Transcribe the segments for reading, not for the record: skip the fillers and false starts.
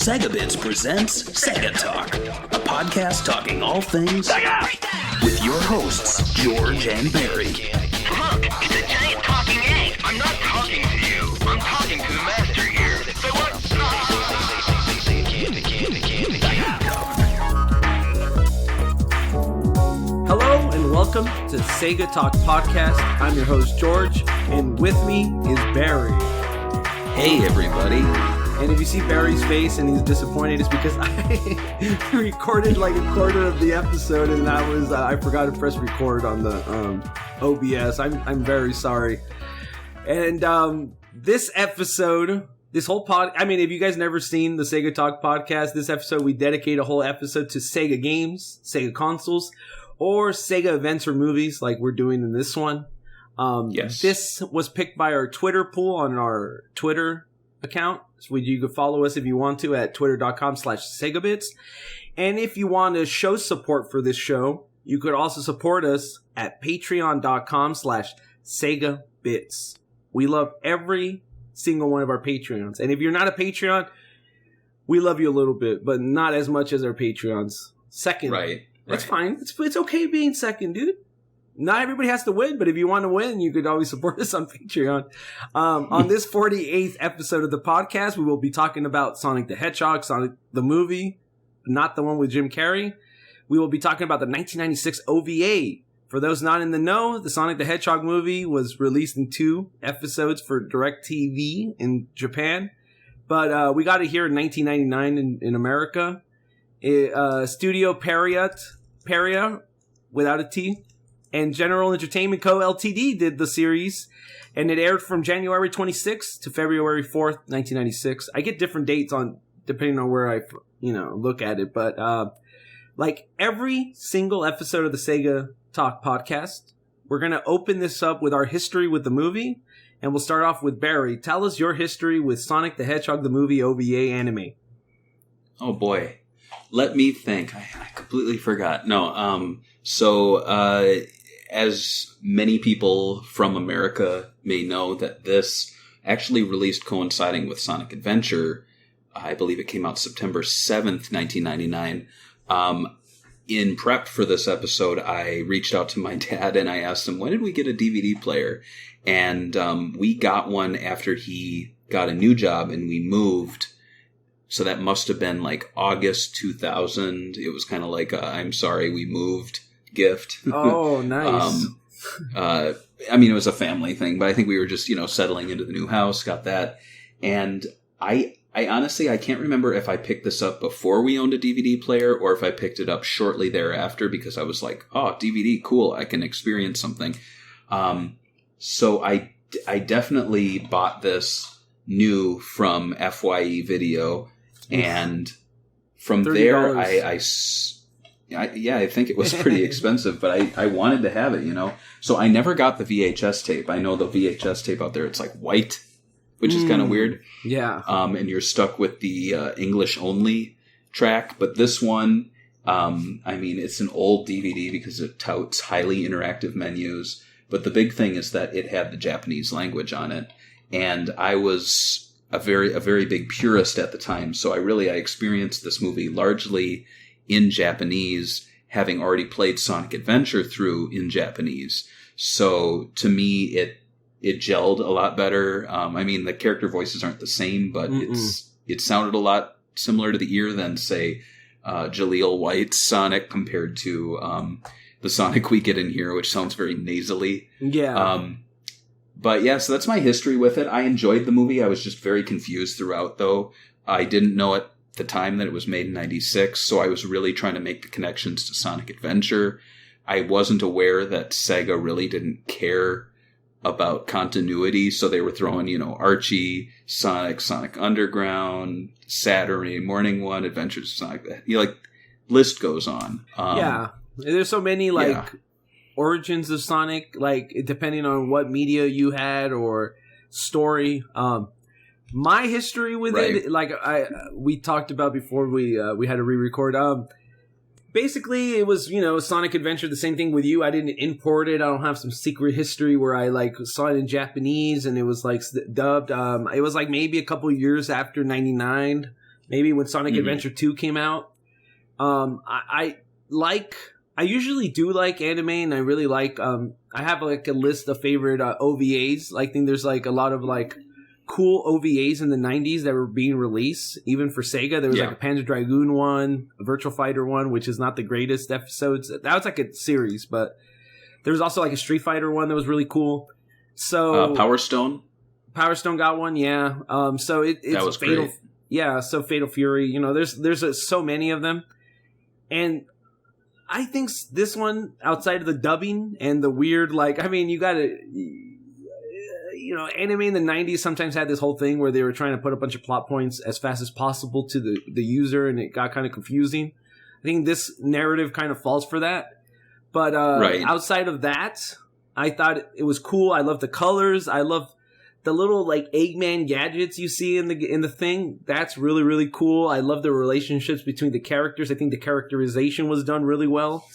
SEGA Bits presents SEGA Talk, a podcast talking all things SEGA with your hosts, George and Barry. Look, it's a giant talking egg. I'm not talking to you. I'm talking to the master here. So what? Hello and welcome to SEGA Talk Podcast. I'm your host, George, and with me is Barry. Hey, everybody. And if you see Barry's face and he's disappointed, it's because I recorded like a quarter of the episode and I forgot to press record on the OBS. I'm very sorry. And this episode, this whole if you guys never seen the SEGA Talk Podcast, this episode we dedicate a whole episode to SEGA games, SEGA consoles, or SEGA events or movies like we're doing in this one. Yes. This was picked by our Twitter pool on our Twitter account. So you can follow us if you want to at twitter.com/SegaBits. And if you want to show support for this show, you could also support us at patreon.com/SegaBits. We love every single one of our Patreons. And if you're not a Patreon, we love you a little bit, but not as much as our Patreons. Second. Right. That's fine. It's okay being second, dude. Not everybody has to win, but if you want to win, you could always support us on Patreon. On this 48th episode of the podcast, we will be talking about Sonic the Hedgehog, Sonic the movie, not the one with Jim Carrey. We will be talking about the 1996 OVA. For those not in the know, the Sonic the Hedgehog movie was released in 2 episodes for DirecTV in Japan. But we got it here in 1999 in America. Studio Peria, without a T, and General Entertainment Co. Ltd. did the series, and it aired from January 26th to February 4th, 1996. I get different dates on depending on where I, look at it, but like every single episode of the SEGA Talk Podcast, we're gonna open this up with our history with the movie, and we'll start off with Barry. Tell us your history with Sonic the Hedgehog, the movie OVA anime. Oh boy. Let me think. I completely forgot. No, as many people from America may know, that this actually released coinciding with Sonic Adventure. I believe it came out September 7th, 1999. In prep for this episode, I reached out to my dad and I asked him, when did we get a DVD player? And we got one after he got a new job and we moved. So that must have been like August 2000. It was kind of like a I'm sorry we moved gift. Oh, nice. It was a family thing, but I think we were just, settling into the new house, got that. And I honestly, I can't remember if I picked this up before we owned a DVD player or if I picked it up shortly thereafter because I was like, oh, DVD, cool. I can experience something. So I definitely bought this new from FYE Video. And from there, I think it was pretty expensive, but I wanted to have it, So I never got the VHS tape. I know the VHS tape out there, it's like white, which is kind of weird. Yeah. And you're stuck with the English-only track. But this one, it's an old DVD because it touts highly interactive menus. But the big thing is that it had the Japanese language on it. And I was a very big purist at the time, so I experienced this movie largely in Japanese, having already played Sonic Adventure through in Japanese. So to me, it gelled a lot better. The character voices aren't the same, but it sounded a lot similar to the ear than, say, Jaleel White's Sonic compared to the Sonic we get in here, which sounds very nasally. Yeah. But yeah, so that's my history with it. I enjoyed the movie. I was just very confused throughout, though. I didn't know at the time that it was made in 96, so I was really trying to make the connections to Sonic Adventure. I wasn't aware that Sega really didn't care about continuity, so they were throwing, Archie, Sonic Underground, Saturday Morning One, Adventures of Sonic. List goes on. Yeah, there's so many, origins of Sonic, depending on what media you had or story. My history with it, we talked about before we had to re-record. Basically, it was, Sonic Adventure, the same thing with you. I didn't import it. I don't have some secret history where I, saw it in Japanese and it was, dubbed. It was, maybe a couple years after 99 maybe when Sonic Adventure 2 came out. I usually do like anime, and I really like, I have like a list of favorite OVAs. I think there's like a lot of like cool OVAs in the 90s that were being released, even for Sega. There was like a Panzer Dragoon one, a Virtual Fighter one, which is not the greatest episodes. That was like a series, but there was also like a Street Fighter one that was really cool. So Power Stone got one, yeah. So it's that was Fatal, great. Yeah. So Fatal Fury, you know, there's so many of them, and I think this one, outside of the dubbing and the weird, like, I mean, you gotta, you know, anime in the 90s sometimes had this whole thing where they were trying to put a bunch of plot points as fast as possible to the user, and it got kind of confusing. I think this narrative kind of falls for that. But outside of that, I thought it was cool. I love the colors. I love the little like Eggman gadgets you see in the thing. That's really, really cool. I love the relationships between the characters. I think the characterization was done really well.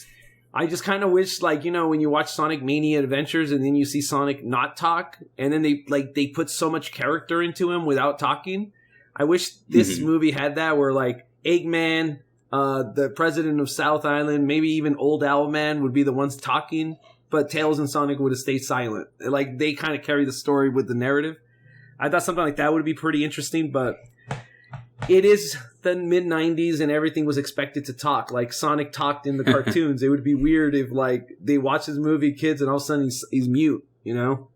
I just kind of wish, like, you know, when you watch Sonic Mania Adventures and then you see Sonic not talk, and then they put so much character into him without talking. I wish this movie had that, where like Eggman, the president of South Island, maybe even Old Owlman would be the ones talking, but Tails and Sonic would have stayed silent. Like, they kind of carry the story with the narrative. I thought something like that would be pretty interesting, but it is the mid-90s and everything was expected to talk. Like, Sonic talked in the cartoons. It would be weird if, like, they watch this movie, kids, and all of a sudden he's mute, you know?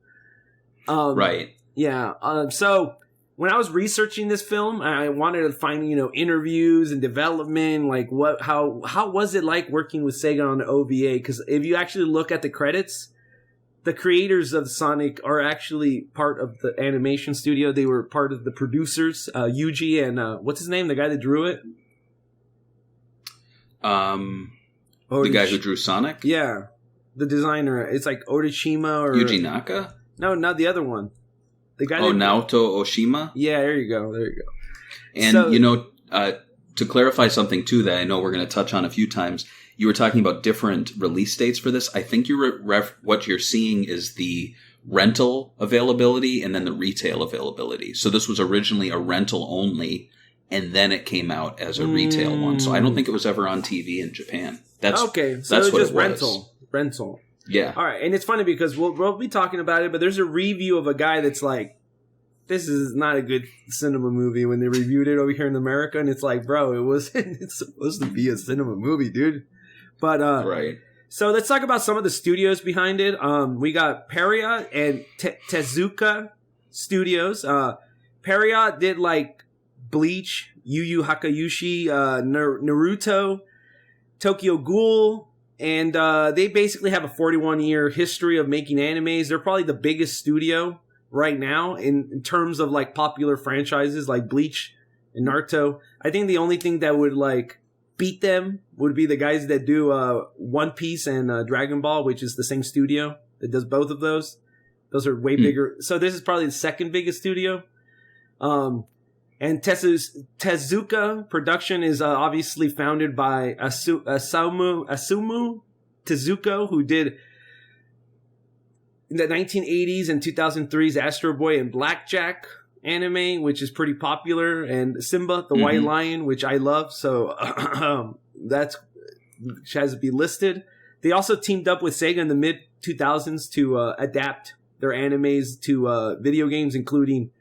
Right. Yeah. So when I was researching this film, I wanted to find, you know, interviews and development, like how was it like working with Sega on the OVA? Because if you actually look at the credits, the creators of Sonic are actually part of the animation studio. They were part of the producers, Yuji and what's his name? The guy that drew it? The guy who drew Sonic? Yeah. The designer. It's like Odashima or... Yuji Naka? No, not the other one. The guy Naoto Oshima? Yeah, there you go. And, so, you know, to clarify something, too, that I know we're going to touch on a few times, you were talking about different release dates for this. I think what you're seeing is the rental availability and then the retail availability. So this was originally a rental only, and then it came out as a retail one. So I don't think it was ever on TV in Japan. That's okay. So that's what just it was. Rental. Yeah. All right, and it's funny because we'll be talking about it, but there's a review of a guy that's like, this is not a good cinema movie when they reviewed it over here in America, and it's like, bro, it's supposed to be a cinema movie, dude. But right. So let's talk about some of the studios behind it. We got Peria and Tezuka Studios. Peria did like Bleach, Yu Yu Hakusho, Naruto, Tokyo Ghoul, and they basically have a 41-year history of making animes. They're probably the biggest studio right now in terms of like popular franchises like Bleach and Naruto. I think the only thing that would like beat them would be the guys that do One Piece and Dragon Ball, which is the same studio that does both of those. Those are way bigger. So this is probably the second biggest studio. And Tezuka Production is obviously founded by Asumu Tezuka, who did in the 1980s and 2003's Astro Boy and Blackjack anime, which is pretty popular, and Simba the White Lion, which I love, so that's has to be listed. They also teamed up with Sega in the mid 2000s to adapt their animes to video games, including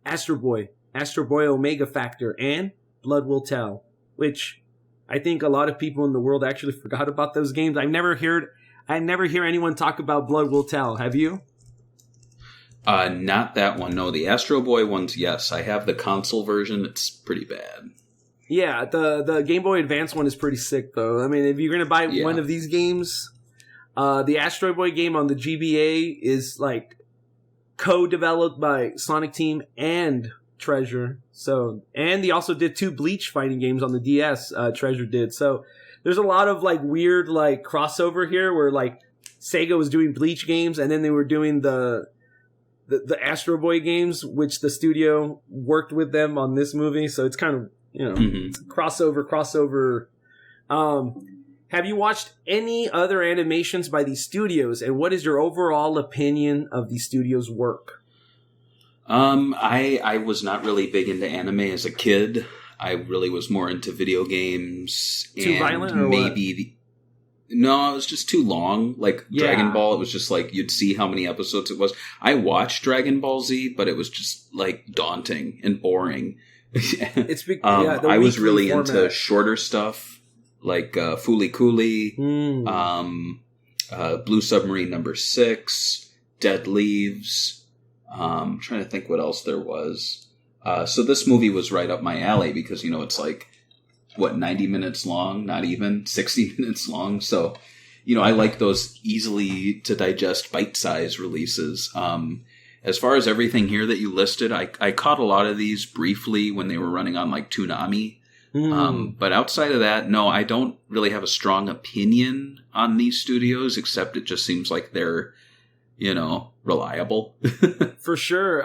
Astro Boy Omega Factor, and Blood Will Tell, which I think a lot of people in the world actually forgot about those games. I never hear anyone talk about Blood Will Tell. Have you? Not that one. No, the Astro Boy ones, yes. I have the console version. It's pretty bad. Yeah, the Game Boy Advance one is pretty sick, though. I mean, if you're going to buy one of these games, the Astro Boy game on the GBA is, like, co-developed by Sonic Team and Treasure. So, and they also did 2 Bleach fighting games on the DS, Treasure did. So, there's a lot of, like, weird, like, crossover here where, like, Sega was doing Bleach games, and then they were doing the Astro Boy games, which the studio worked with them on this movie. So it's kind of, you know, crossover. Have you watched any other animations by these studios, and what is your overall opinion of these studios' work? I was not really big into anime as a kid. I really was more into video games. Too violent or maybe no, it was just too long. Like Dragon Ball, it was just like you'd see how many episodes it was. I watched Dragon Ball Z, but it was just like daunting and boring. I was really into shorter stuff like Fooly Cooly, Blue Submarine #6, Dead Leaves. I'm trying to think what else there was. So this movie was right up my alley because, it's like, 90 minutes long? Not even 60 minutes long. So, I like those easily to digest bite-sized releases. As far as everything here that you listed, I caught a lot of these briefly when they were running on like Toonami. But outside of that, no, I don't really have a strong opinion on these studios, except it just seems like they're, reliable. For sure.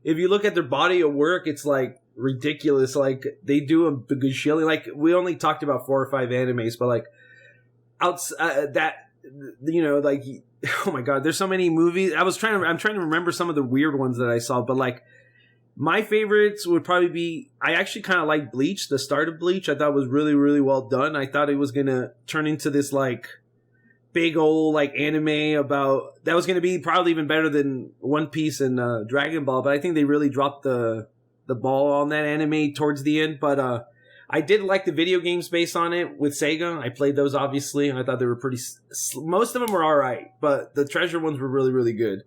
If you look at their body of work, it's like ridiculous. Like they do a good shilling. Like we only talked about 4 or 5 animes, but like oh my god, there's so many movies. I'm trying to remember some of the weird ones that I saw, but like my favorites would probably be, I actually kind of like Bleach. The start of Bleach I thought was really, really well done. I thought it was gonna turn into this like big old like anime about that was gonna be probably even better than One Piece and Dragon Ball, but I think they really dropped the ball on that anime towards the end. But I did like the video games based on it with Sega. I played those, obviously. I thought they were pretty... most of them were all right, but the treasure ones were really, really good.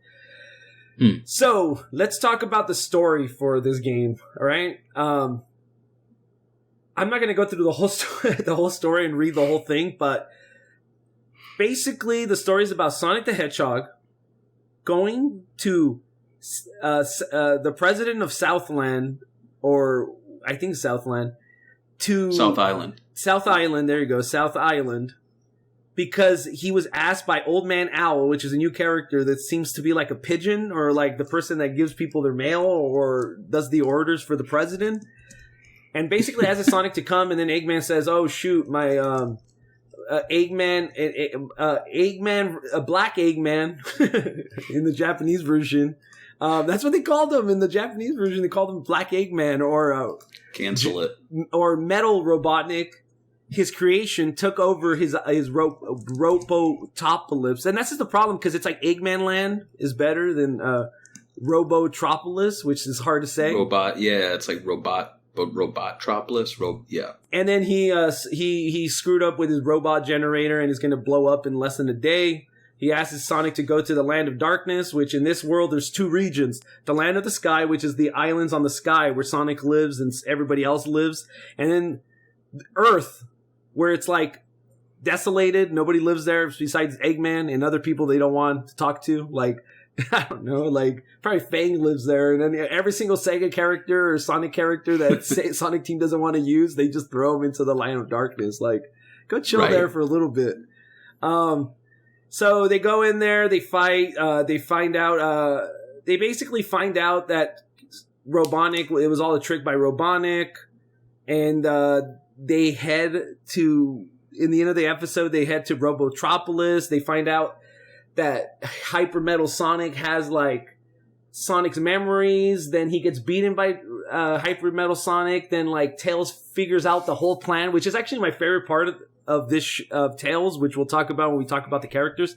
So, let's talk about the story for this game, all right? I'm not going to go through the whole story and read the whole thing, but basically the story is about Sonic the Hedgehog going to the president of Southland, or I think Southland, to South Island. South Island, there you go, South Island, because he was asked by Old Man Owl, which is a new character that seems to be like a pigeon, or like the person that gives people their mail or does the orders for the president, and basically asks Sonic to come, and then Eggman says, oh shoot, my Eggman, a black Eggman in the Japanese version. That's what they called him in the Japanese version. They called him Black Eggman, or cancel it, or Metal Robotnik. His creation took over his Robotropolis, and that's just the problem because it's like Eggman Land is better than Robotropolis, which is hard to say. It's like Robotropolis. And then he screwed up with his robot generator and is going to blow up in less than a day. He asks Sonic to go to the Land of Darkness, which in this world there's 2 regions. The Land of the Sky, which is the islands on the sky where Sonic lives and everybody else lives. And then Earth, where it's like desolated. Nobody lives there besides Eggman and other people they don't want to talk to. Like, I don't know, like probably Fang lives there. And then every single Sega character or Sonic character that Sonic Team doesn't want to use, they just throw them into the Land of Darkness. Like, go chill there for a little bit. So they go in there, they fight, they basically find out that Robotnik, it was all a trick by Robotnik, and they head to, in the end of the episode, they head to Robotropolis. They find out that Hyper Metal Sonic has, like, Sonic's memories, then he gets beaten by Hyper Metal Sonic, then, like, Tails figures out the whole plan, which is actually my favorite part of this of Tails, which we'll talk about when we talk about the characters.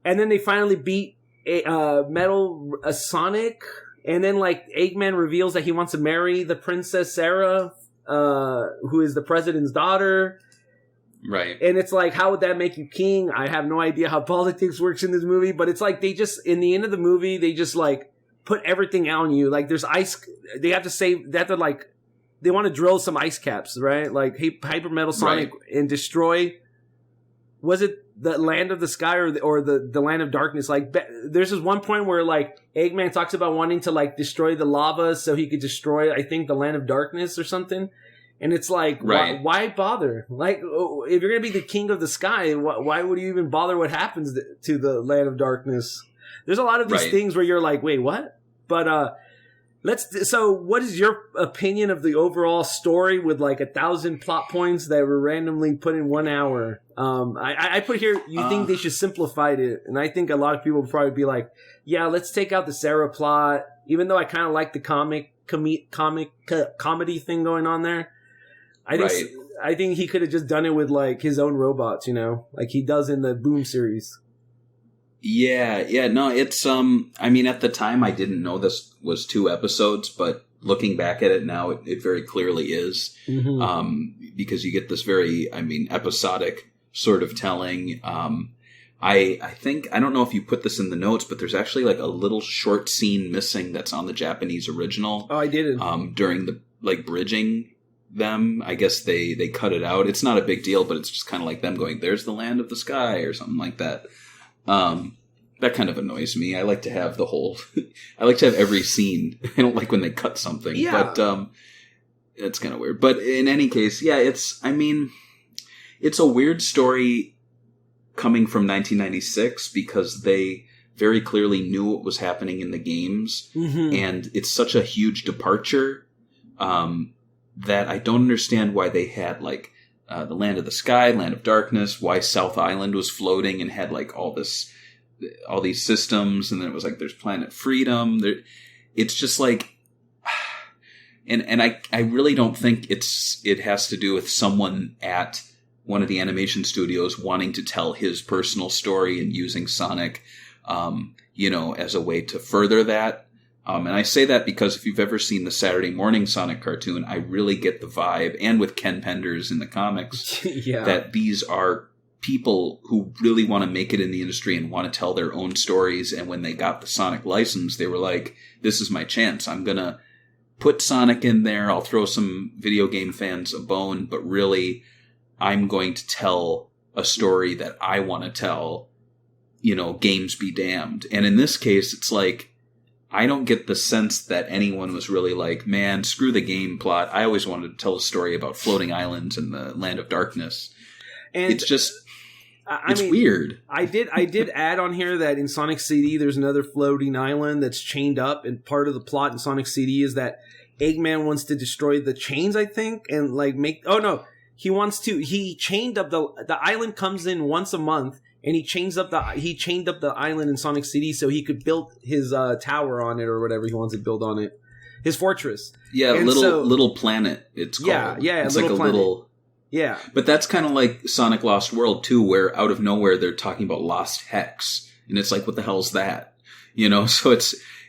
And then they finally beat Sonic, and then like Eggman reveals that he wants to marry the Princess Sarah, who is the president's daughter. Right. And it's like, how would that make you king? I have no idea how politics works in this movie, but it's like they just, in the end of the movie, they just like put everything on you. Like there's ice, they have to like, they want to drill some ice caps, right? Like Hyper Metal Sonic and destroy. Was it the Land of the Sky or the Land of Darkness? Like, there's this one point where like Eggman talks about wanting to like destroy the lava so he could destroy, I think, the Land of Darkness or something. And it's like, why bother? Like, if you're gonna be the king of the sky, why would you even bother what happens to the Land of Darkness? There's a lot of these things where you're like, wait, what? But so what is your opinion of the overall story with like 1,000 plot points that were randomly put in 1 hour? I put here, you think they should simplify it. And I think a lot of people would probably be like, yeah, let's take out the Sarah plot. Even though I kind of like the comic comedy thing going on there. I think he could have just done it with like his own robots, like he does in the Boom series. Yeah, no, it's I mean, at the time I didn't know this was 2 episodes, but looking back at it now, it very clearly is. Mm-hmm. Because you get this very, episodic sort of telling. I think, I don't know if you put this in the notes, but there's actually like a little short scene missing that's on the Japanese original. Oh, I didn't. During the, like, bridging them. I guess they cut it out. It's not a big deal, but it's just kind of like them going, there's the land of the sky, or something like that. That kind of annoys me. I like to have I like to have every scene. I don't like when they cut something. Yeah. But, it's kind of weird. But in any case, yeah, it's a weird story coming from 1996 because they very clearly knew what was happening in the games. Mm-hmm. And it's such a huge departure, that I don't understand why they had like, the land of the sky, land of darkness, why South Island was floating and had like all these systems. And then it was like, there's Planet Freedom. It's just like, and I really don't think it has to do with someone at one of the animation studios wanting to tell his personal story and using Sonic, as a way to further that. And I say that because if you've ever seen the Saturday morning Sonic cartoon, I really get the vibe, and with Ken Penders in the comics, that these are people who really want to make it in the industry and want to tell their own stories. And when they got the Sonic license, they were like, this is my chance. I'm going to put Sonic in there. I'll throw some video game fans a bone, but really, I'm going to tell a story that I want to tell, games be damned. And in this case, it's like, I don't get the sense that anyone was really like, man, screw the game plot. I always wanted to tell a story about floating islands in the land of darkness. And it's just, it's weird. I did add on here that in Sonic CD, there's another floating island that's chained up. And part of the plot in Sonic CD is that Eggman wants to destroy the chains, I think, and like he chained up the island comes in once a month, and he chained up the island in Sonic CD so he could build his tower on it or whatever he wants to build on it, his fortress. Yeah, little planet. It's called. Yeah, it's like a little. Yeah, but that's kind of like Sonic Lost World too, where out of nowhere they're talking about Lost Hex, and it's like, what the hell is that? So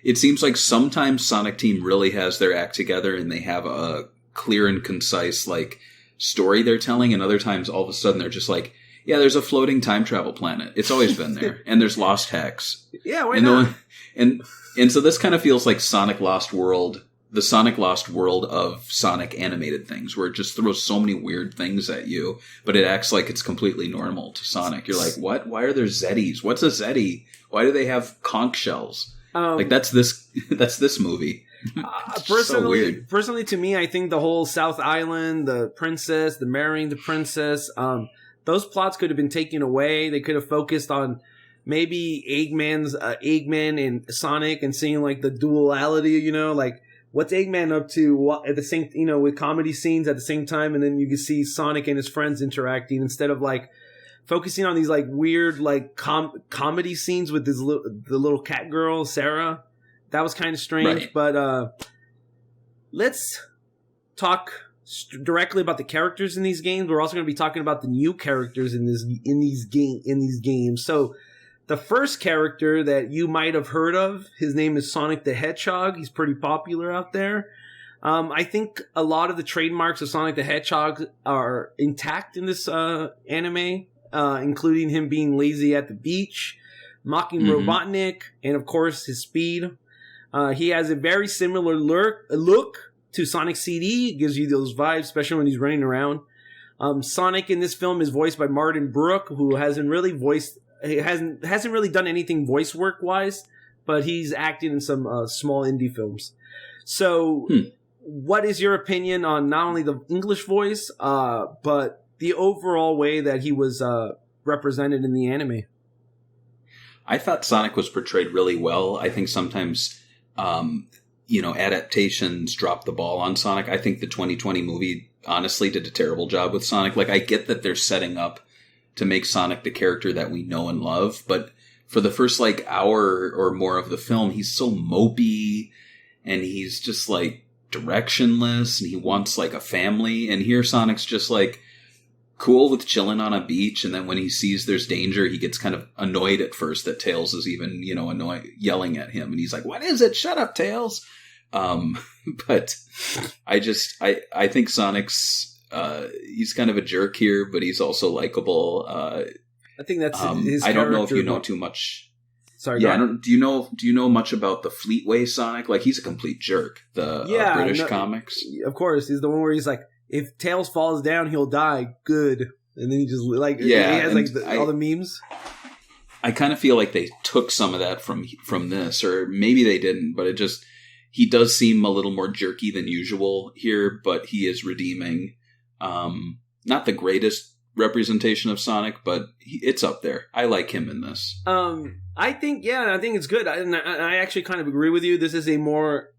it seems like sometimes Sonic Team really has their act together and they have a clear and concise like story they're telling, and other times all of a sudden they're just like, yeah, there's a floating time travel planet. It's always been there. And there's Lost Hex. Yeah, why not? And so this kind of feels like Sonic Lost World, the Sonic Lost World of Sonic animated things, where it just throws so many weird things at you, but it acts like it's completely normal to Sonic. You're like, what? Why are there Zeddies? What's a Zeddie? Why do they have conch shells? That's this movie. So weird. Personally, to me, I think the whole South Island, the princess, the marrying the princess, those plots could have been taken away. They could have focused on maybe Eggman and Sonic and seeing like the duality, like what's Eggman up to at the same, with comedy scenes at the same time, and then you can see Sonic and his friends interacting instead of like focusing on these like weird like comedy scenes with the little cat girl Sarah. That was kind of strange, right. But let's talk directly about the characters in these games. We're also going to be talking about the new characters in these games. So, the first character that you might have heard of, his name is Sonic the Hedgehog. He's pretty popular out there. I think a lot of the trademarks of Sonic the Hedgehog are intact in this anime, including him being lazy at the beach, mocking Robotnik, and of course his speed. He has a very similar look to Sonic CD. It gives you those vibes, especially when he's running around. Sonic in this film is voiced by Martin Brooke, who hasn't really done anything voice work wise, but he's acted in some small indie films. So, what is your opinion on not only the English voice, but the overall way that he was represented in the anime? I thought Sonic was portrayed really well. I think sometimes adaptations drop the ball on Sonic. I think the 2020 movie honestly did a terrible job with Sonic. Like, I get that they're setting up to make Sonic the character that we know and love, but for the first like hour or more of the film, he's so mopey and he's just like directionless, and he wants like a family. And here Sonic's just like cool with chilling on a beach, and then when he sees there's danger, he gets kind of annoyed at first that Tails is even, yelling at him, and he's like, "What is it? Shut up, Tails." But I think Sonic's he's kind of a jerk here, but he's also likable. I think that's his I don't know if you character. know too much. Sorry. Yeah, do you know much about the Fleetway Sonic? Like, he's a complete jerk. The British comics. Of course, he's the one where he's like, if Tails falls down, he'll die. Good, and then he just like he has like all the memes. I kind of feel like they took some of that from this, or maybe they didn't. But he does seem a little more jerky than usual here, but he is redeeming. Not the greatest representation of Sonic, but it's up there. I like him in this. I think it's good. I actually kind of agree with you. This is a more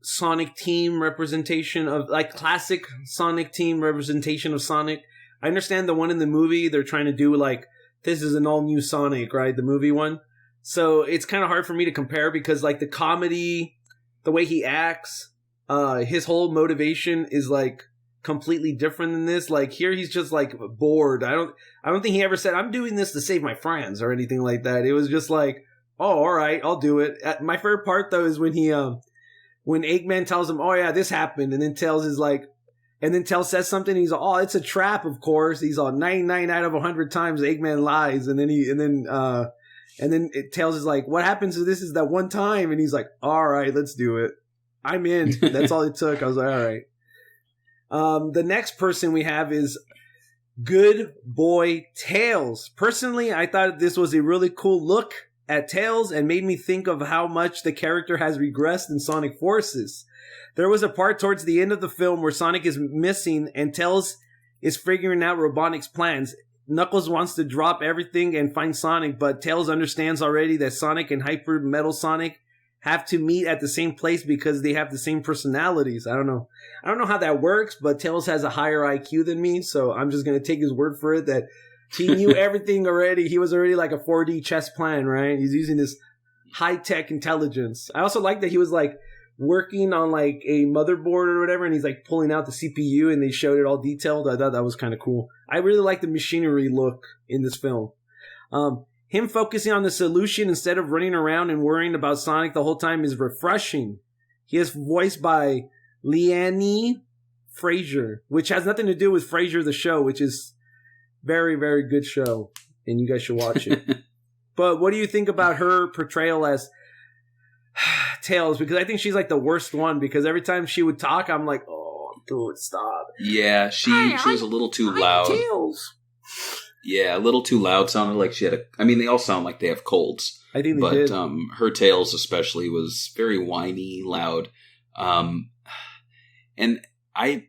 Sonic Team representation of, like, classic Sonic Team representation of Sonic. I understand the one in the movie, they're trying to do, like, this is an all-new Sonic, right? The movie one. So it's kind of hard for me to compare because, like, the comedy, the way he acts, his whole motivation is, like, completely different than this. Like, here he's just like bored. I don't think he ever said, "I'm doing this to save my friends" or anything like that. It was just like, "Oh, all right, I'll do it." My favorite part though is when he when Eggman tells him, "Oh yeah, this happened," and then Tails is like, and then Tails says something, and he's like, "Oh, it's a trap, of course." He's all 99 out of 100 times Eggman lies, and then Tails is like, "What happens if this is that one time?" And he's like, "All right, let's do it. I'm in." That's all it took. I was like, all right. The next person we have is Good Boy Tails. Personally, I thought this was a really cool look at Tails and made me think of how much the character has regressed in Sonic Forces. There was a part towards the end of the film where Sonic is missing and Tails is figuring out Robotnik's plans. Knuckles wants to drop everything and find Sonic, but Tails understands already that Sonic and Hyper Metal Sonic have to meet at the same place because they have the same personalities. I don't know how that works, but Tails has a higher IQ than me, so I'm just going to take his word for it that he knew everything already. He was already like a 4D chess plan, right? He's using this high-tech intelligence. I also like that he was like working on like a motherboard or whatever, and he's like pulling out the CPU and they showed it all detailed. I thought that was kind of cool. I really like the machinery look in this film. Him focusing on the solution instead of running around and worrying about Sonic the whole time is refreshing. He is voiced by Leanne Fraser, which has nothing to do with Frasier the show, which is very, very good show, and you guys should watch it. But what do you think about her portrayal as Tails? Because I think she's like the worst one, because every time she would talk, I'm like, oh, dude, stop. Yeah, she was a little too loud. Tails. Yeah, a little too loud. Sounded like she had they all sound like they have colds. I think they did. But her Tails especially was very whiny, loud. And I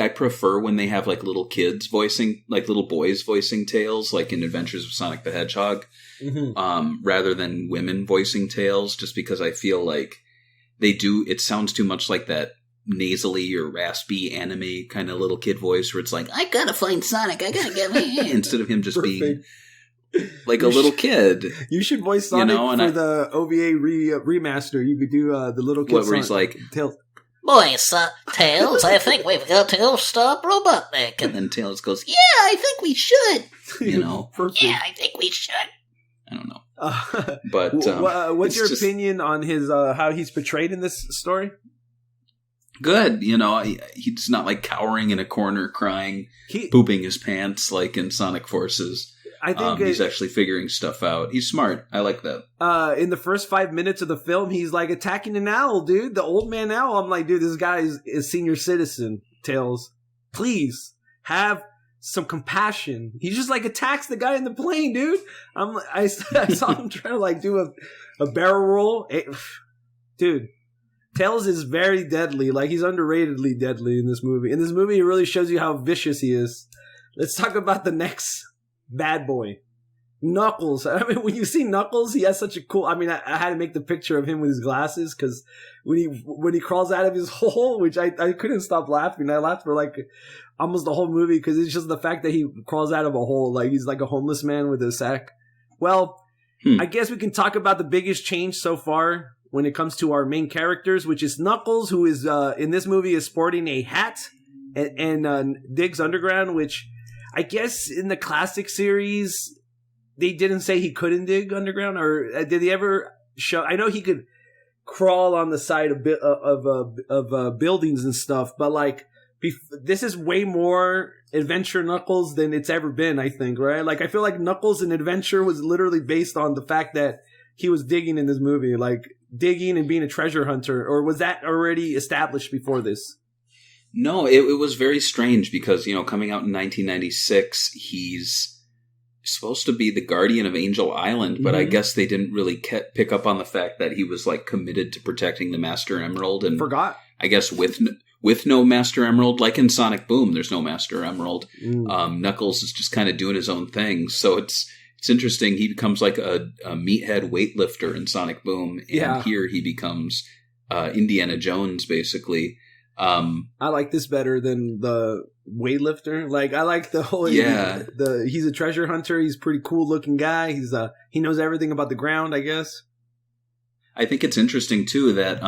prefer when they have like little kids voicing, like little boys voicing Tails, like in Adventures of Sonic the Hedgehog, rather than women voicing Tails, just because I feel like it sounds too much like that nasally or raspy anime kind of little kid voice where it's like, "I gotta find Sonic, I gotta get me," instead of him just being like a little kid. You should voice Sonic for the OVA remaster. You could do the little kid where he's like, Tails. Boys, Tails, I think we've got to stop Robotnik. And then Tails goes, "Yeah, I think we should." Perfect. Yeah, I think we should. I don't know. But what's your opinion on his how he's portrayed in this story? Good. He's not like cowering in a corner crying, pooping his pants like in Sonic Forces. I think he's actually figuring stuff out. He's smart. I like that. In the first 5 minutes of the film, he's like attacking an owl, dude. The old man owl. I'm like, dude, this guy is a senior citizen, Tails. Please have some compassion. He just like attacks the guy in the plane, dude. I saw him trying to like do a barrel roll. Dude, Tails is very deadly. Like, he's underratedly deadly in this movie. In this movie, it really shows you how vicious he is. Let's talk about the next bad boy, Knuckles. I mean, when you see Knuckles, he has such a cool. I mean, I had to make the picture of him with his glasses because when he crawls out of his hole, which I couldn't stop laughing. I laughed for like almost the whole movie because it's just the fact that he crawls out of a hole like he's like a homeless man with a sack. Well, I guess we can talk about the biggest change so far when it comes to our main characters, which is Knuckles, who is in this movie is sporting a hat and digs underground, which I guess in the classic series they didn't say he couldn't dig underground, or did he ever show? I know he could crawl on the side of buildings and stuff, but like this is way more adventure Knuckles than it's ever been, I think, right? Like I feel like Knuckles in Adventure was literally based on the fact that he was digging in this movie, like digging and being a treasure hunter, or was that already established before this? No, it was very strange because, you know, coming out in 1996, he's supposed to be the guardian of Angel Island, but I guess they didn't really pick up on the fact that he was like committed to protecting the Master Emerald, and forgot. I guess with no Master Emerald, like in Sonic Boom, there's no Master Emerald. Knuckles is just kind of doing his own thing, so it's interesting. He becomes like a meathead weightlifter in Sonic Boom, and here he becomes Indiana Jones, basically. I like this better than the weightlifter. Like I like the whole he's a treasure hunter. He's a pretty cool looking guy. He knows everything about the ground, I guess. I think it's interesting too that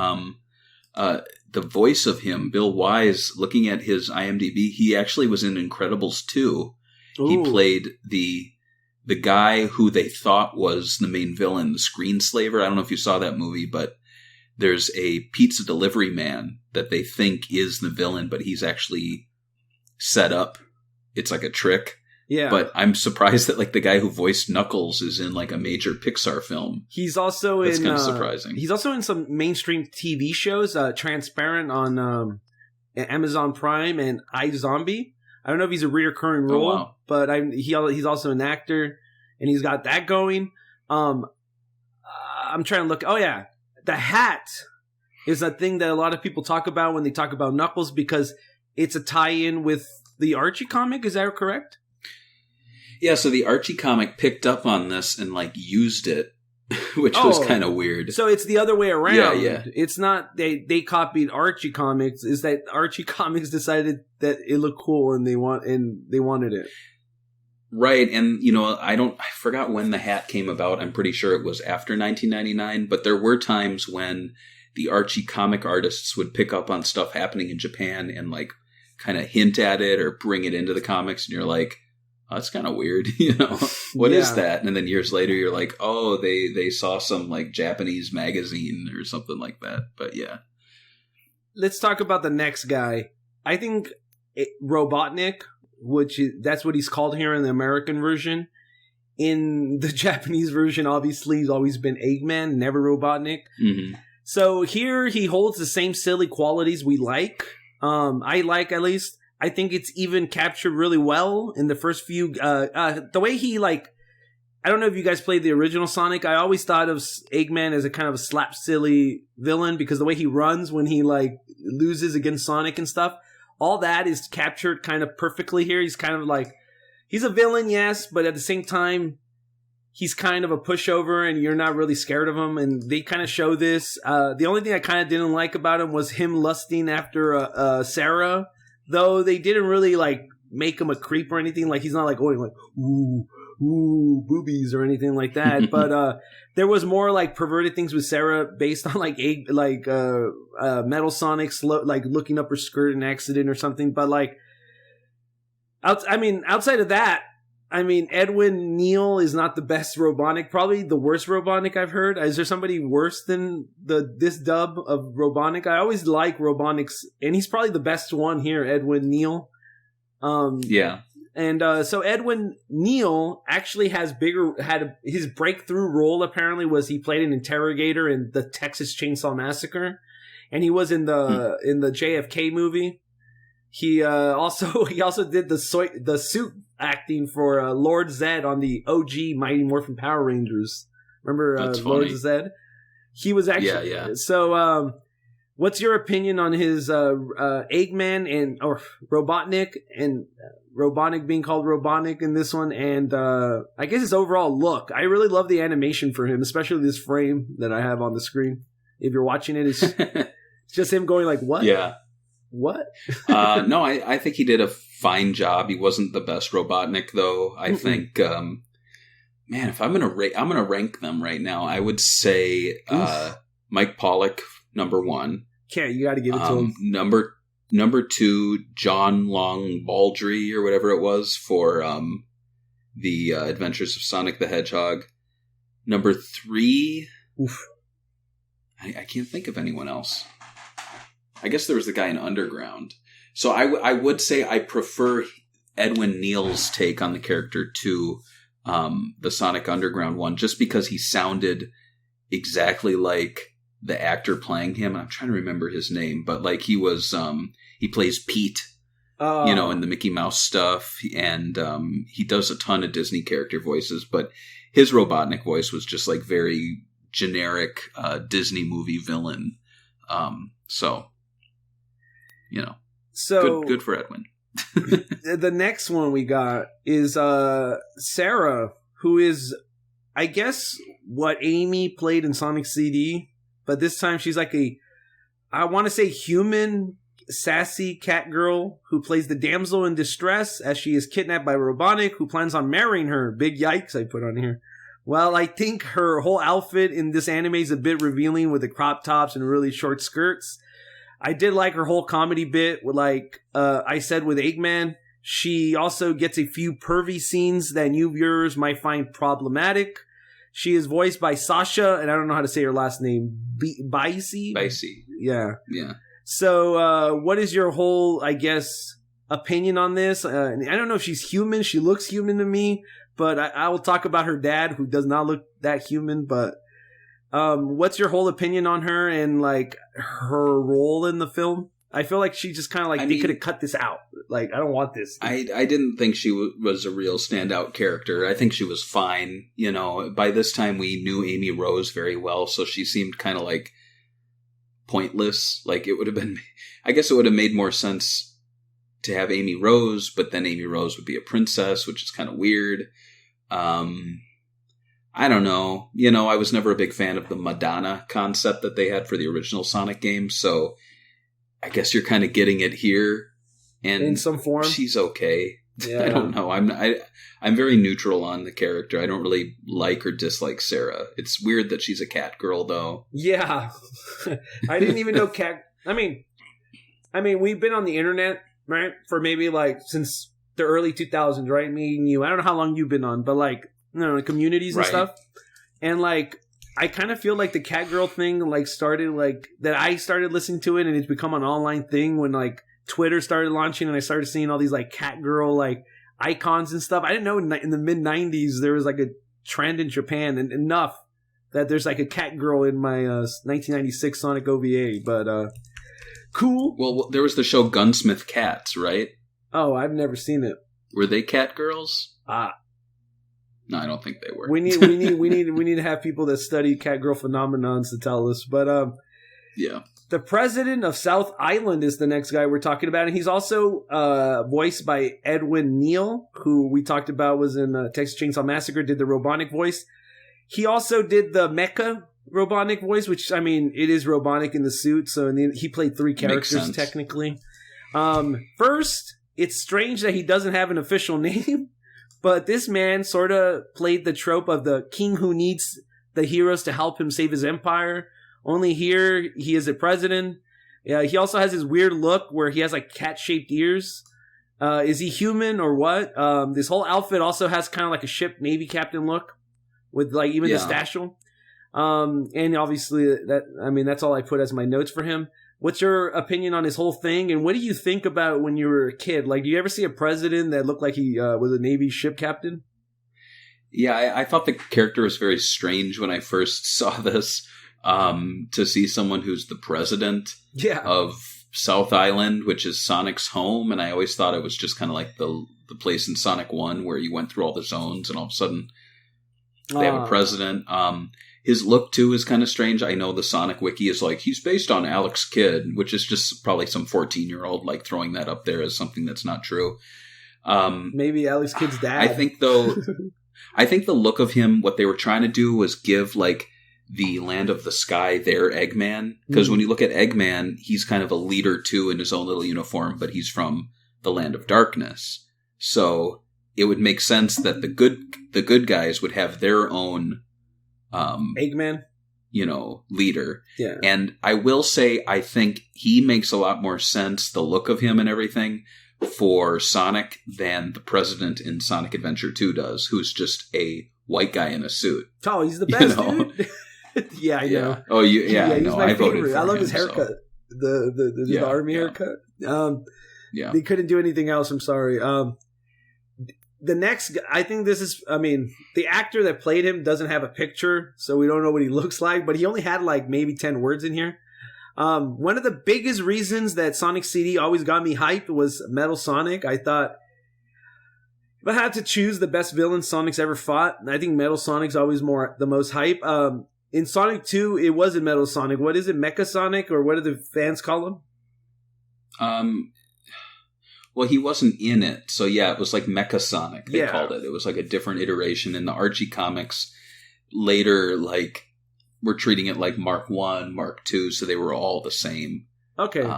the voice of him, Bill Wise, looking at his IMDb, he actually was in Incredibles 2. Ooh. He played the guy who they thought was the main villain, the Screenslaver. I don't know if you saw that movie, but there's a pizza delivery man that they think is the villain, but he's actually set up. It's like a trick. Yeah. But I'm surprised that like the guy who voiced Knuckles is in like a major Pixar film. He's also That's kind of surprising. He's also in some mainstream TV shows, Transparent on Amazon Prime and iZombie. I don't know if he's a reoccurring role, but he's also an actor, and he's got that going. I'm trying to look. Oh yeah, the hat is a thing that a lot of people talk about when they talk about Knuckles because it's a tie-in with the Archie comic. Is that correct? Yeah, so the Archie comic picked up on this and like used it, which was kind of weird. So it's the other way around. Yeah. It's not they copied Archie comics. Is that Archie comics decided that it looked cool and they wanted it. Right, and you know, I forgot when the hat came about. I'm pretty sure it was after 1999, but there were times when the Archie comic artists would pick up on stuff happening in Japan and like kind of hint at it or bring it into the comics, and you're like, oh, that's kind of weird, you know? What is that? And then years later, you're like, oh, they saw some like Japanese magazine or something like that. But yeah. Let's talk about the next guy. I think Robotnik, that's what he's called here in the American version. In the Japanese version, obviously, he's always been Eggman, never Robotnik. Mm-hmm. So here he holds the same silly qualities we like. I like, at least. I think it's even captured really well in the first few. The way he like, I don't know if you guys played the original Sonic. I always thought of Eggman as a kind of a slap silly villain because the way he runs when he like loses against Sonic and stuff, all that is captured kind of perfectly here. He's kind of like, he's a villain, yes, but at the same time, he's kind of a pushover and you're not really scared of him. And they kind of show this. The only thing I kind of didn't like about him was him lusting after Sarah. Though they didn't really like make him a creep or anything, like he's not like going like ooh boobies or anything like that. But there was more like perverted things with Sarah based on like Metal Sonic's like looking up her skirt in an accident or something. But like, outside of that, I mean, Edwin Neal is not the best Robotnik. Probably the worst Robotnik I've heard. Is there somebody worse than this dub of Robotnik? I always like Robotnik's, and he's probably the best one here, Edwin Neal. Yeah. And so Edwin Neal actually his breakthrough role apparently was he played an interrogator in the Texas Chainsaw Massacre, and he was in the JFK movie. He also did the suit acting for Lord Zed on the OG Mighty Morphin Power Rangers. Remember Lord Zed? He was actually So what's your opinion on his Eggman or Robotnik and Robotnik being called Robotnik in this one, and I guess his overall look? I really love the animation for him, especially this frame that I have on the screen. If you're watching it, it's just him going like, "What? Yeah, what?" No, I think he did a fine job. He wasn't the best Robotnik, though. I think, man, if I'm gonna rank them right now, I would say Mike Pollock, number 1. Okay, you got to give it to him. Number 2, John Long Baldry, or whatever it was, for the Adventures of Sonic the Hedgehog. Number 3, Oof. I can't think of anyone else. I guess there was the guy in Underground. So I would say I prefer Edwin Neal's take on the character to the Sonic Underground one, just because he sounded exactly like the actor playing him. I'm trying to remember his name, but like he was, he plays Pete, in the Mickey Mouse stuff, and he does a ton of Disney character voices, but his Robotnik voice was just like very generic Disney movie villain. So good for Edwin. The next one we got is Sarah, who is, I guess, what Amy played in Sonic CD, but this time she's like I want to say human, sassy cat girl who plays the damsel in distress as she is kidnapped by Robotnik, who plans on marrying her. Big yikes I put on here. Well, I think her whole outfit in this anime is a bit revealing with the crop tops and really short skirts. I did like her whole comedy bit with, like I said, with Eggman. She also gets a few pervy scenes that new viewers might find problematic. She is voiced by Sasha, and I don't know how to say her last name. Baisi? Baisi. Yeah. Yeah. So, what is your whole, I guess, opinion on this? I don't know if she's human. She looks human to me, but I will talk about her dad, who does not look that human, but what's your whole opinion on her and like her role in the film? I feel like she just kind of like, they could have cut this out. Like, I don't want this. I didn't think she was a real standout character. I think she was fine. By this time we knew Amy Rose very well, so she seemed kind of like pointless. Like, it would have been, I guess it would have made more sense to have Amy Rose, but then Amy Rose would be a princess, which is kind of weird. I don't know. I was never a big fan of the Madonna concept that they had for the original Sonic game, so I guess you're kind of getting it here. And in some form. She's okay. Yeah. I don't know. I'm very neutral on the character. I don't really like or dislike Sarah. It's weird that she's a cat girl, though. Yeah. I didn't even know cat... I mean, we've been on the internet, right, for maybe like since the early 2000s, right? Me and you. I don't know how long you've been on, but like, communities and stuff. And like, I kind of feel like the cat girl thing like started like that. I started listening to it, and it's become an online thing when like Twitter started launching, and I started seeing all these like cat girl like icons and stuff. I didn't know in the mid 90s there was like a trend in Japan, and enough that there's like a cat girl in my 1996 Sonic OVA. But cool. Well, there was the show Gunsmith Cats, right? Oh, I've never seen it. Were they cat girls? No, I don't think they were. We need to have people that study cat girl phenomenons to tell us. But yeah, the president of South Island is the next guy we're talking about, and he's also voiced by Edwin Neal, who we talked about was in Texas Chainsaw Massacre. Did the Robotnik voice. He also did the Mecha Robotnik voice, which it is Robotnik in the suit. So he played 3 characters technically. First, it's strange that he doesn't have an official name. But this man sort of played the trope of the king who needs the heroes to help him save his empire. Only here, he is a president. He also has his weird look where he has like cat-shaped ears. Is he human or what? This whole outfit also has kind of like a ship Navy captain look with like even the stashel. And obviously that's all I put as my notes for him. What's your opinion on this whole thing? And what do you think about when you were a kid? Like, do you ever see a president that looked like he was a Navy ship captain? Yeah, I thought the character was very strange when I first saw this. To see someone who's the president of South Island, which is Sonic's home. And I always thought it was just kind of like the place in Sonic 1 where you went through all the zones and all of a sudden they have a president. His look, too, is kind of strange. I know the Sonic Wiki is like, he's based on Alex Kidd, which is just probably some 14-year-old like throwing that up there as something that's not true. Maybe Alex Kidd's dad. I think the look of him, what they were trying to do was give like the Land of the Sky their Eggman. Because when you look at Eggman, he's kind of a leader, too, in his own little uniform, but he's from the Land of Darkness. So it would make sense that the good guys would have their own... Eggman? leader. Yeah. And I will say, I think he makes a lot more sense, the look of him and everything, for Sonic than the president in Sonic Adventure 2 does, who's just a white guy in a suit. Oh, he's the best, dude. Yeah, I know. Oh, he's my favorite. I love his him, haircut. So. The army haircut. Yeah. They couldn't do anything else. I'm sorry. The next, I think this is, the actor that played him doesn't have a picture, so we don't know what he looks like, but he only had like maybe 10 words in here. One of the biggest reasons that Sonic CD always got me hyped was Metal Sonic. I thought, if I had to choose the best villain Sonic's ever fought, I think Metal Sonic's always the most hype. In Sonic 2, it wasn't Metal Sonic. What is it, Mecha Sonic, or what do the fans call him? Well, he wasn't in it, so yeah, it was like Mecha Sonic, they called it. It was like a different iteration. In the Archie comics, later, like, we're treating it like Mark 1, Mark 2, so they were all the same. Okay.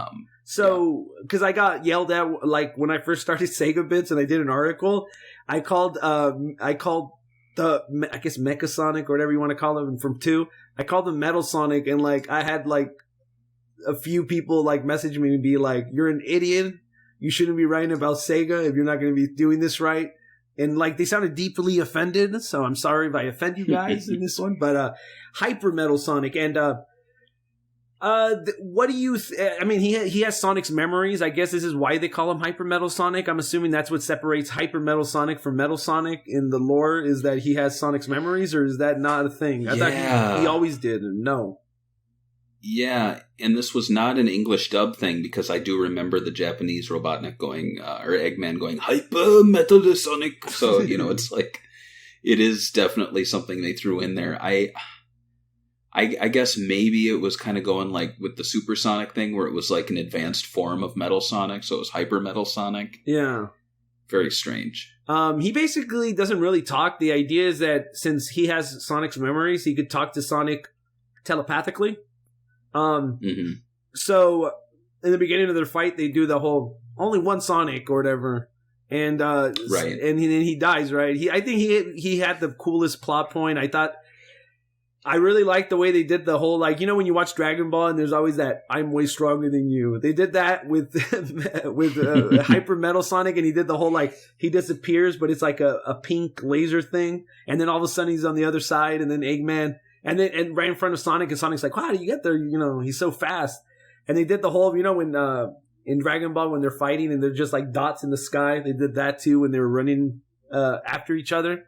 Because I got yelled at, like, when I first started Sega Bits and I did an article, I called the, I guess, Mecha Sonic, or whatever you want to call him, from 2, I called him Metal Sonic, and, like, I had, like, a few people, like, message me and be like, you're an idiot. You shouldn't be writing about Sega if you're not going to be doing this right. And, like, they sounded deeply offended, so I'm sorry if I offend you guys in this one. But Hyper Metal Sonic. And what do you... he has Sonic's memories. I guess this is why they call him Hyper Metal Sonic. I'm assuming that's what separates Hyper Metal Sonic from Metal Sonic in the lore, is that he has Sonic's memories, or is that not a thing? I thought he always did, and no. Yeah, and this was not an English dub thing, because I do remember the Japanese Robotnik going, or Eggman going, Hyper Metal Sonic. So, it's like, it is definitely something they threw in there. I guess maybe it was kind of going like with the Supersonic thing, where it was like an advanced form of Metal Sonic, so it was Hyper Metal Sonic. Yeah. Very strange. He basically doesn't really talk. The idea is that since he has Sonic's memories, he could talk to Sonic telepathically. So in the beginning of their fight, they do the whole only one Sonic or whatever, and right, and then he dies. Right? I think he had the coolest plot point. I really liked the way they did the whole, like, when you watch Dragon Ball and there's always that I'm way stronger than you. They did that with Hyper Metal Sonic, and he did the whole, like, he disappears, but it's like a pink laser thing, and then all of a sudden he's on the other side, and then Eggman. And right in front of Sonic, and Sonic's like, wow, how do you get there? He's so fast. And they did the whole, when in Dragon Ball, when they're fighting and they're just like dots in the sky, they did that too when they were running after each other.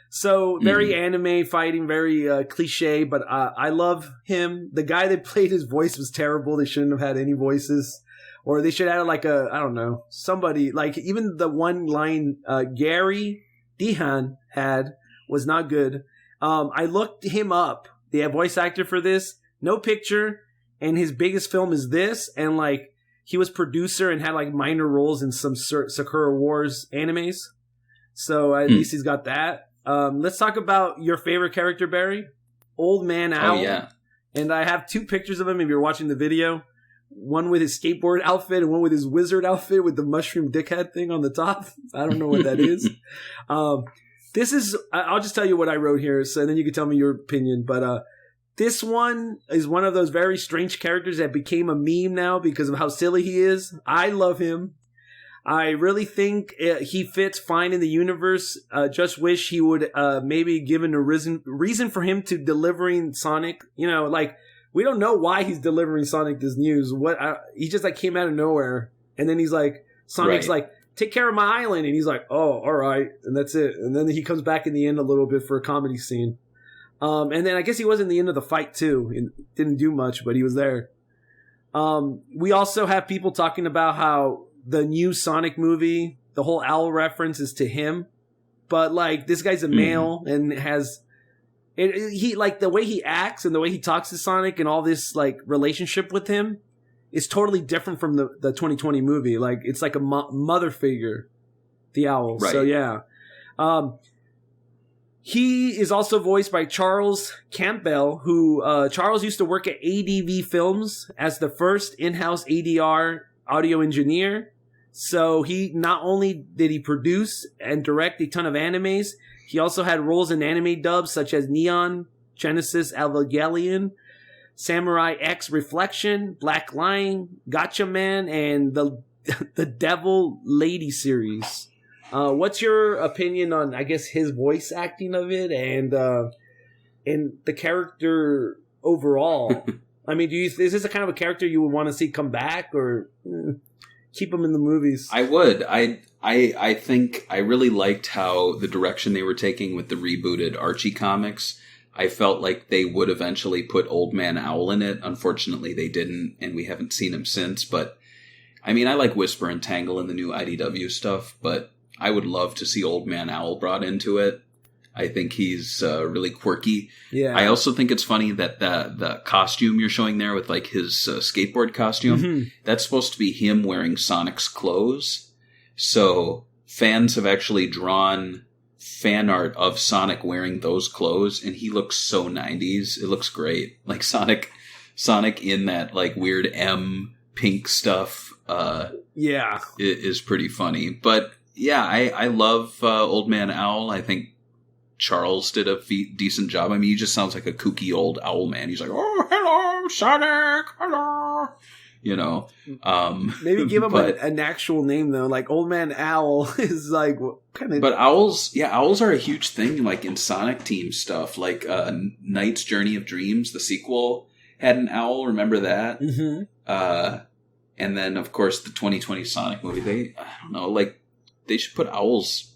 So very anime fighting, very cliche, but I love him. The guy that played his voice was terrible. They shouldn't have had any voices. Or they should have like I don't know, somebody, like even the one line Gary Dehan had was not good. I looked him up, the voice actor for this, no picture, and his biggest film is this, and like he was producer and had like minor roles in some Sakura Wars animes, so at least he's got that. Let's talk about your favorite character, Barry. Old Man Owl. Oh, yeah. And I have 2 pictures of him if you're watching the video. One with his skateboard outfit and one with his wizard outfit with the mushroom dickhead thing on the top. I don't know what that is. This is, I'll just tell you what I wrote here, so then you can tell me your opinion. But this one is one of those very strange characters that became a meme now because of how silly he is. I love him. I really think he fits fine in the universe. Just wish he would maybe given a reason for him to delivering Sonic. Like, we don't know why he's delivering Sonic this news. He just like came out of nowhere, and then he's like, Sonic's like, take care of my island, and he's like, oh, all right, and that's it. And then he comes back in the end a little bit for a comedy scene. And then I guess he was in the end of the fight too, and didn't do much, but he was there. We also have people talking about how the new Sonic movie, the whole owl reference is to him, but like this guy's a male and has he like the way he acts and the way he talks to Sonic and all this like relationship with him is totally different from the 2020 movie. Like it's like a mother figure, the owl. Right. So yeah. He is also voiced by Charles Campbell, who Charles used to work at ADV Films as the first in-house ADR audio engineer. So he not only did he produce and direct a ton of animes, he also had roles in anime dubs such as Neon Genesis Evangelion, Samurai X Reflection, Black Lion, Gotcha Man, and the Devil Lady series. What's your opinion on, I guess, his voice acting of it and the character overall? I mean, is this a kind of a character you would want to see come back, or keep him in the movies? I would. I think I really liked how the direction they were taking with the rebooted Archie comics. I felt like they would eventually put Old Man Owl in it. Unfortunately, they didn't, and we haven't seen him since. But, I mean, I like Whisper and Tangle in the new IDW stuff, but I would love to see Old Man Owl brought into it. I think he's really quirky. Yeah. I also think it's funny that the costume you're showing there with, like, his skateboard costume, that's supposed to be him wearing Sonic's clothes. So fans have actually drawn fan art of Sonic wearing those clothes, and he looks so 90s. It looks great. Like Sonic in that like weird M pink stuff. Is pretty funny. But yeah, I love Old Man Owl. I think Charles did a decent job. I mean, he just sounds like a kooky old owl man. He's like, "Oh, hello, Sonic, hello." You know, maybe give him an actual name though. Like Old Man Owl is like kind of. But owls are a huge thing. Like in Sonic Team stuff, like Knight's Journey of Dreams, the sequel had an owl. Remember that? Mm-hmm. And then of course the 2020 Sonic movie. They should put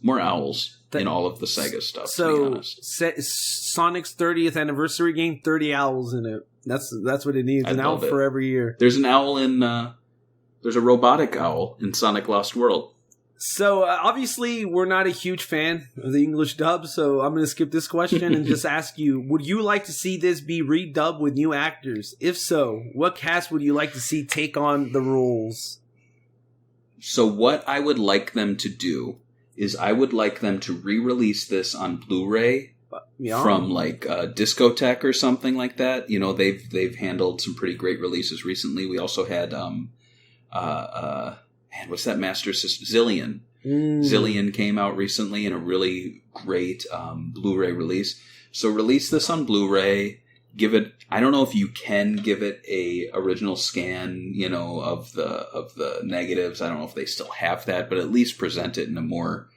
more owls in all of the Sega stuff. So to be honest. Sonic's 30th anniversary game, 30 owls in it. That's what it needs. An owl for every year. There's an owl there's a robotic owl in Sonic Lost World. So obviously we're not a huge fan of the English dub, so I'm going to skip this question and just ask you, would you like to see this be redubbed with new actors? If so, what cast would you like to see take on the roles? So what I would like them to do is I would like them to re-release this on Blu-ray from like Discotech or something like that. You know, they've handled some pretty great releases recently. We also had what's that Master System? Zillion. Zillion came out recently in a really great Blu-ray release. So release this on Blu-ray. Give it. I don't know if you can give it a original scan, you know, of the negatives. I don't know if they still have that, but at least present it in a more,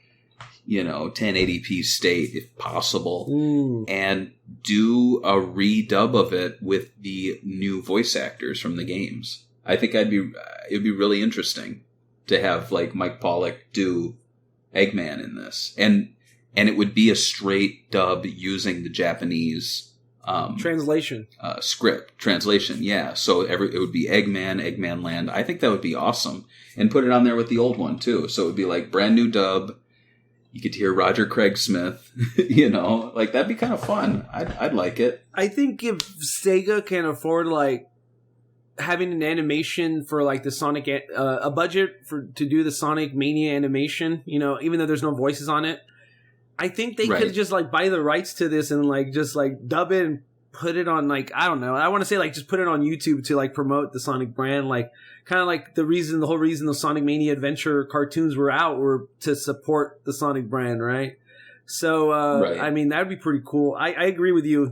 you know, 1080p state if possible, and do a redub of it with the new voice actors from the games. I think it'd be really interesting to have like Mike Pollock do Eggman in this, and it would be a straight dub using the Japanese translation script translation. Yeah, so it would be Eggman Land. I think that would be awesome, and put it on there with the old one too. So it would be like brand new dub. You get to hear Roger Craig Smith, you know, like that'd be kind of fun. I'd like it. I think if Sega can afford like having an animation for like the Sonic, a budget to do the Sonic Mania animation, you know, even though there's no voices on it, I think they could just like buy the rights to this and like just like dub it and put it on like, I don't know. I want to say like just put it on YouTube to like promote the Sonic brand, like kind of like the whole reason the Sonic Mania Adventure cartoons were out were to support the Sonic brand, right? So I mean that'd be pretty cool. I agree with you.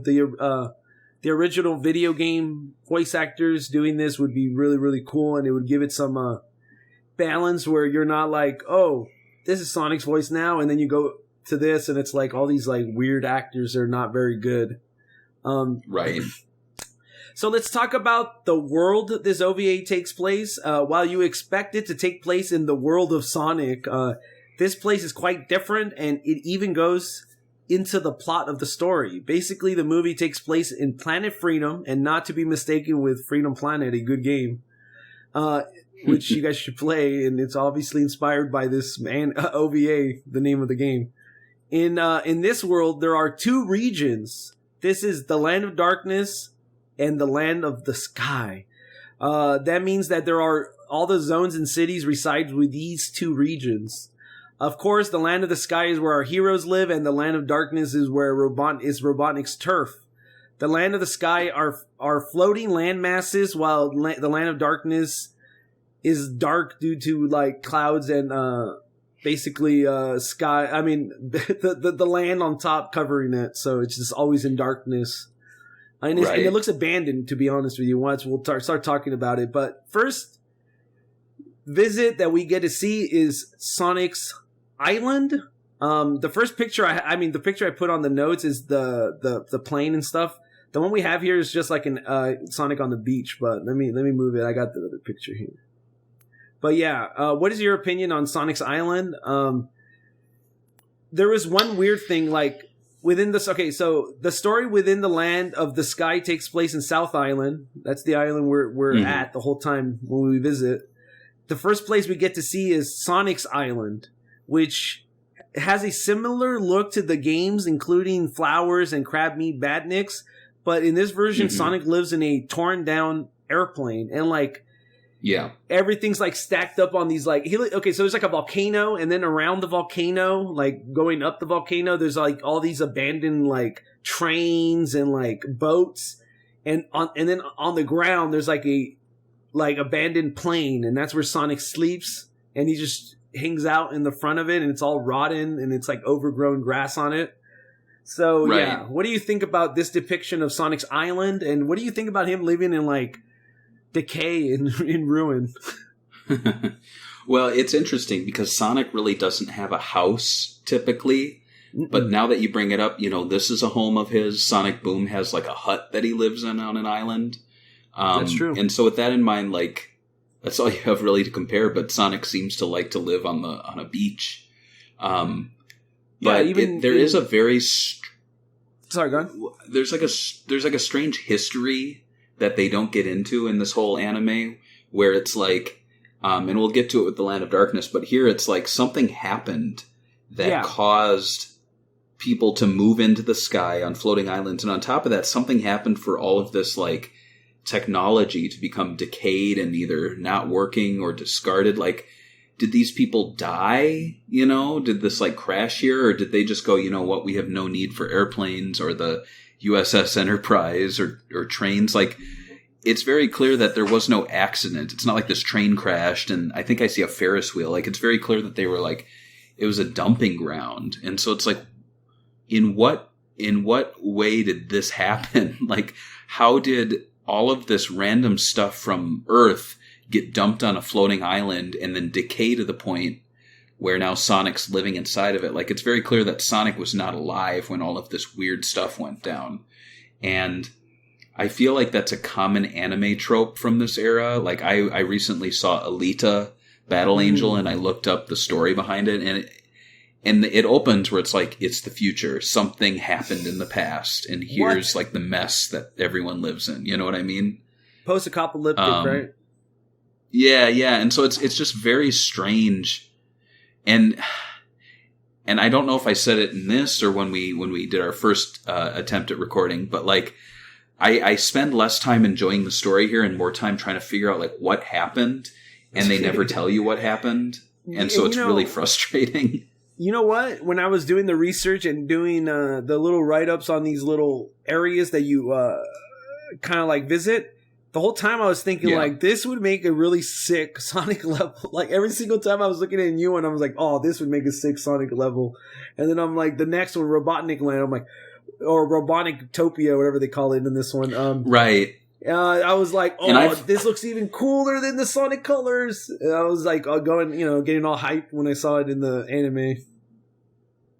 The original video game voice actors doing this would be really, really cool, and it would give it some balance where you're not like, oh, this is Sonic's voice now, and then you go to this and it's like all these like weird actors are not very good. Right. So let's talk about the world this OVA takes place. While you expect it to take place in the world of Sonic, this place is quite different, and it even goes into the plot of the story. Basically, the movie takes place in Planet Freedom, and not to be mistaken with Freedom Planet, a good game, which you guys should play, and it's obviously inspired by this OVA, the name of the game. In this world, there are two regions. This is the Land of Darkness and the Land of the Sky. That means that there are all the zones and cities reside with these two regions. Of course, the Land of the Sky is where our heroes live, and the Land of Darkness is where Robotnik's turf. The Land of the Sky are floating land masses, while the Land of Darkness is dark due to like clouds and basically sky. I mean, the land on top covering it, so it's just always in darkness. And it looks abandoned, to be honest with you, once we'll start talking about it. But first visit that we get to see is Sonic's Island. The first picture, the picture I put on the notes is the plane and stuff. The one we have here is just like an Sonic on the beach, but let me move it. I got the other picture here. But yeah, what is your opinion on Sonic's Island? There was one weird thing, like, within this, okay, so the story within the land of the sky takes place in South Island. That's the island we're at the whole time when we visit. The first place we get to see is Sonic's Island, which has a similar look to the games, including flowers and crab meat badniks. But in this version, Sonic lives in a torn down airplane, and like, yeah, everything's like stacked up on these like so there's like a volcano, and then around the volcano, like going up the volcano, there's like all these abandoned like trains and like boats, and then on the ground there's like a abandoned plane, and that's where Sonic sleeps, and he just hangs out in the front of it, and it's all rotten and it's like overgrown grass on it. So yeah, what do you think about this depiction of Sonic's Island, and what do you think about him living in like decay and in ruin? Well, it's interesting because Sonic really doesn't have a house typically, but now that you bring it up, this is a home of his. Sonic Boom has like a hut that he lives in on an island. That's true. And so with that in mind, like, that's all you have really to compare, but Sonic seems to like to live on a beach. But there is a very... Sorry, go on. There's like a strange history that they don't get into in this whole anime, where it's like, and we'll get to it with the Land of Darkness, but here it's like something happened that caused people to move into the sky on floating islands, and on top of that, something happened for all of this like technology to become decayed and either not working or discarded. Like, did these people die? Did this like crash here, or did they just go, what, we have no need for airplanes or the USS Enterprise or trains? Like, it's very clear that there was no accident. It's not like this train crashed and I think I see a Ferris wheel. Like, it's very clear that they were like, it was a dumping ground. And so it's like, in what way did this happen? Like, how did all of this random stuff from Earth get dumped on a floating island and then decay to the point where now Sonic's living inside of it? Like, it's very clear that Sonic was not alive when all of this weird stuff went down. And I feel like that's a common anime trope from this era. Like, I recently saw Alita Battle Angel, and I looked up the story behind it, and it opens where it's like, it's the future. Something happened in the past, and here's like the mess that everyone lives in. You know what I mean? Post-apocalyptic, right? Yeah. And so it's just very strange. And I don't know if I said it in this or when we did our first attempt at recording, but like, I spend less time enjoying the story here and more time trying to figure out like what happened, and they never tell you what happened. And so it's really frustrating. You know what? When I was doing the research and doing the little write-ups on these little areas that you kind of like visit, the whole time I was thinking like, this would make a really sick Sonic level. Like, every single time I was looking at a new one, I was like, oh, this would make a sick Sonic level. And then I'm like, the next one, Robotnik Land, I'm like, or Robotnik-topia, whatever they call it in this one. Right. I was like, oh, this looks even cooler than the Sonic colors. And I was like, getting all hyped when I saw it in the anime.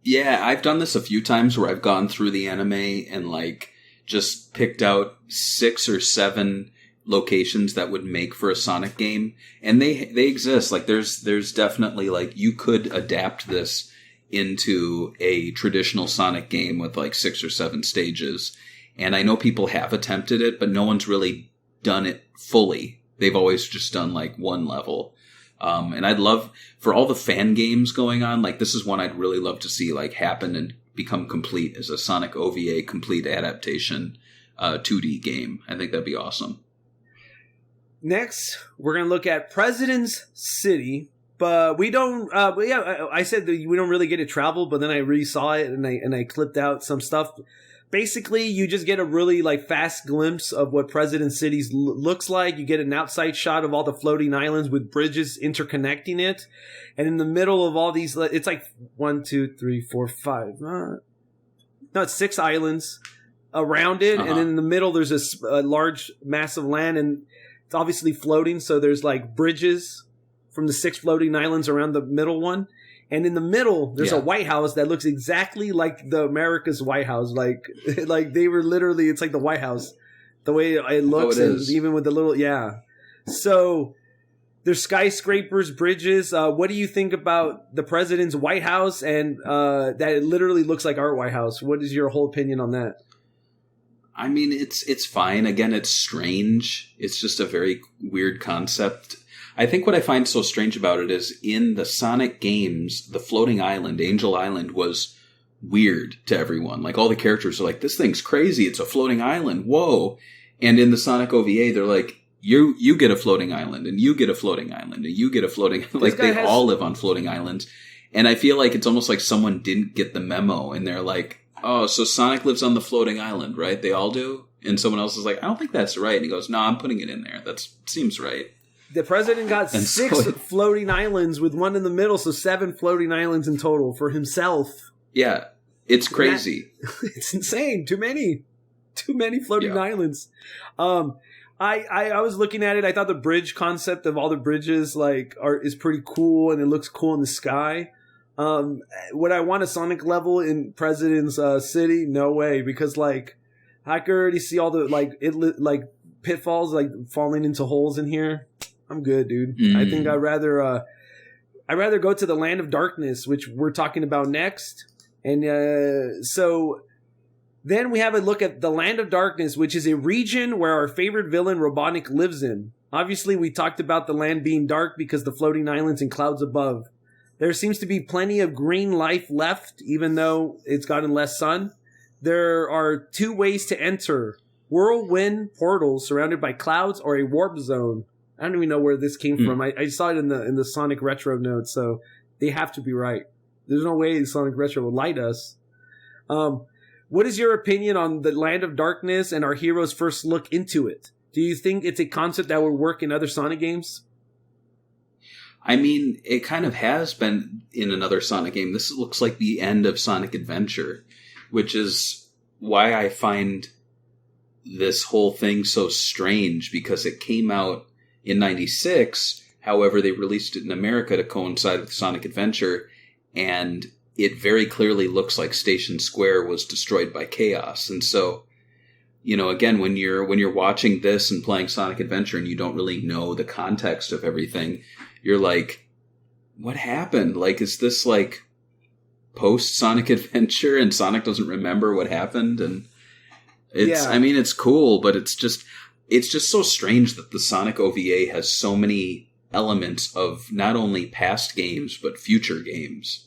Yeah, I've done this a few times where I've gone through the anime and like just picked out 6 or 7 locations that would make for a Sonic game, and they exist. Like, there's definitely like, you could adapt this into a traditional Sonic game with like 6 or 7 stages. And I know people have attempted it, but no one's really done it fully. They've always just done like one level. And I'd love, for all the fan games going on, like, this is one I'd really love to see like happen and become complete as a Sonic OVA complete adaptation 2D game. I think that'd be awesome. Next, we're going to look at President's City, but we don't, I said that we don't really get to travel, but then I re-saw it and I clipped out some stuff. Basically, you just get a really like fast glimpse of what President City looks like. You get an outside shot of all the floating islands with bridges interconnecting it. And in the middle of all these, it's like 1, 2, 3, 4, 5. No, it's 6 islands. around it, and then in the middle there's a large mass of land, and it's obviously floating, so there's like bridges from the 6 floating islands around the middle one. And in the middle, there's a White House that looks exactly like the America's White House. Like they were literally, it's like the White House, the way it looks, and even with the little, So there's skyscrapers, bridges. What do you think about the president's White House and that it literally looks like our White House? What is your whole opinion on that? I mean, it's fine. Again, it's strange. It's just a very weird concept. I think what I find so strange about it is in the Sonic games, the floating island, Angel Island, was weird to everyone. Like, all the characters are like, this thing's crazy. It's a floating island. Whoa. And in the Sonic OVA, they're like, you get a floating island, and you get a floating island, and you get a floating island. Like, they all live on floating islands. And I feel like it's almost like someone didn't get the memo, and they're like, oh, so Sonic lives on the floating island, right? They all do? And someone else is like, I don't think that's right. And he goes, no, I'm putting it in there. That seems right. The president got 6 floating islands with one in the middle, so 7 floating islands in total for himself. Yeah, it's crazy. It's insane. Too many floating islands. I was looking at it. I thought the bridge concept of all the bridges is pretty cool, and it looks cool in the sky. Would I want a Sonic level in President's City? No way, because I could already see all the pitfalls, falling into holes in here. I'm good, dude. I think I'd rather go to the Land of Darkness, which we're talking about next. And so then we have a look at the Land of Darkness, which is a region where our favorite villain Robotnik lives in. Obviously, we talked about the land being dark because the floating islands and clouds above. There seems to be plenty of green life left, even though it's gotten less sun. There are 2 ways to enter: whirlwind portals surrounded by clouds, or a warp zone. I don't even know where this came from. I saw it in the Sonic Retro notes, so they have to be right. There's no way Sonic Retro will light us. What is your opinion on the Land of Darkness and our hero's first look into it? Do you think it's a concept that would work in other Sonic games? I mean, it kind of has been in another Sonic game. This looks like the end of Sonic Adventure, which is why I find this whole thing so strange, because it came out in 96. However, they released it in America to coincide with Sonic Adventure, and it very clearly looks like Station Square was destroyed by chaos. And so, again, when you're watching this and playing Sonic Adventure and you don't really know the context of everything, you're like, what happened? Is this post Sonic Adventure and Sonic doesn't remember what happened? And I mean, it's cool, but it's just so strange that the Sonic OVA has so many elements of not only past games, but future games.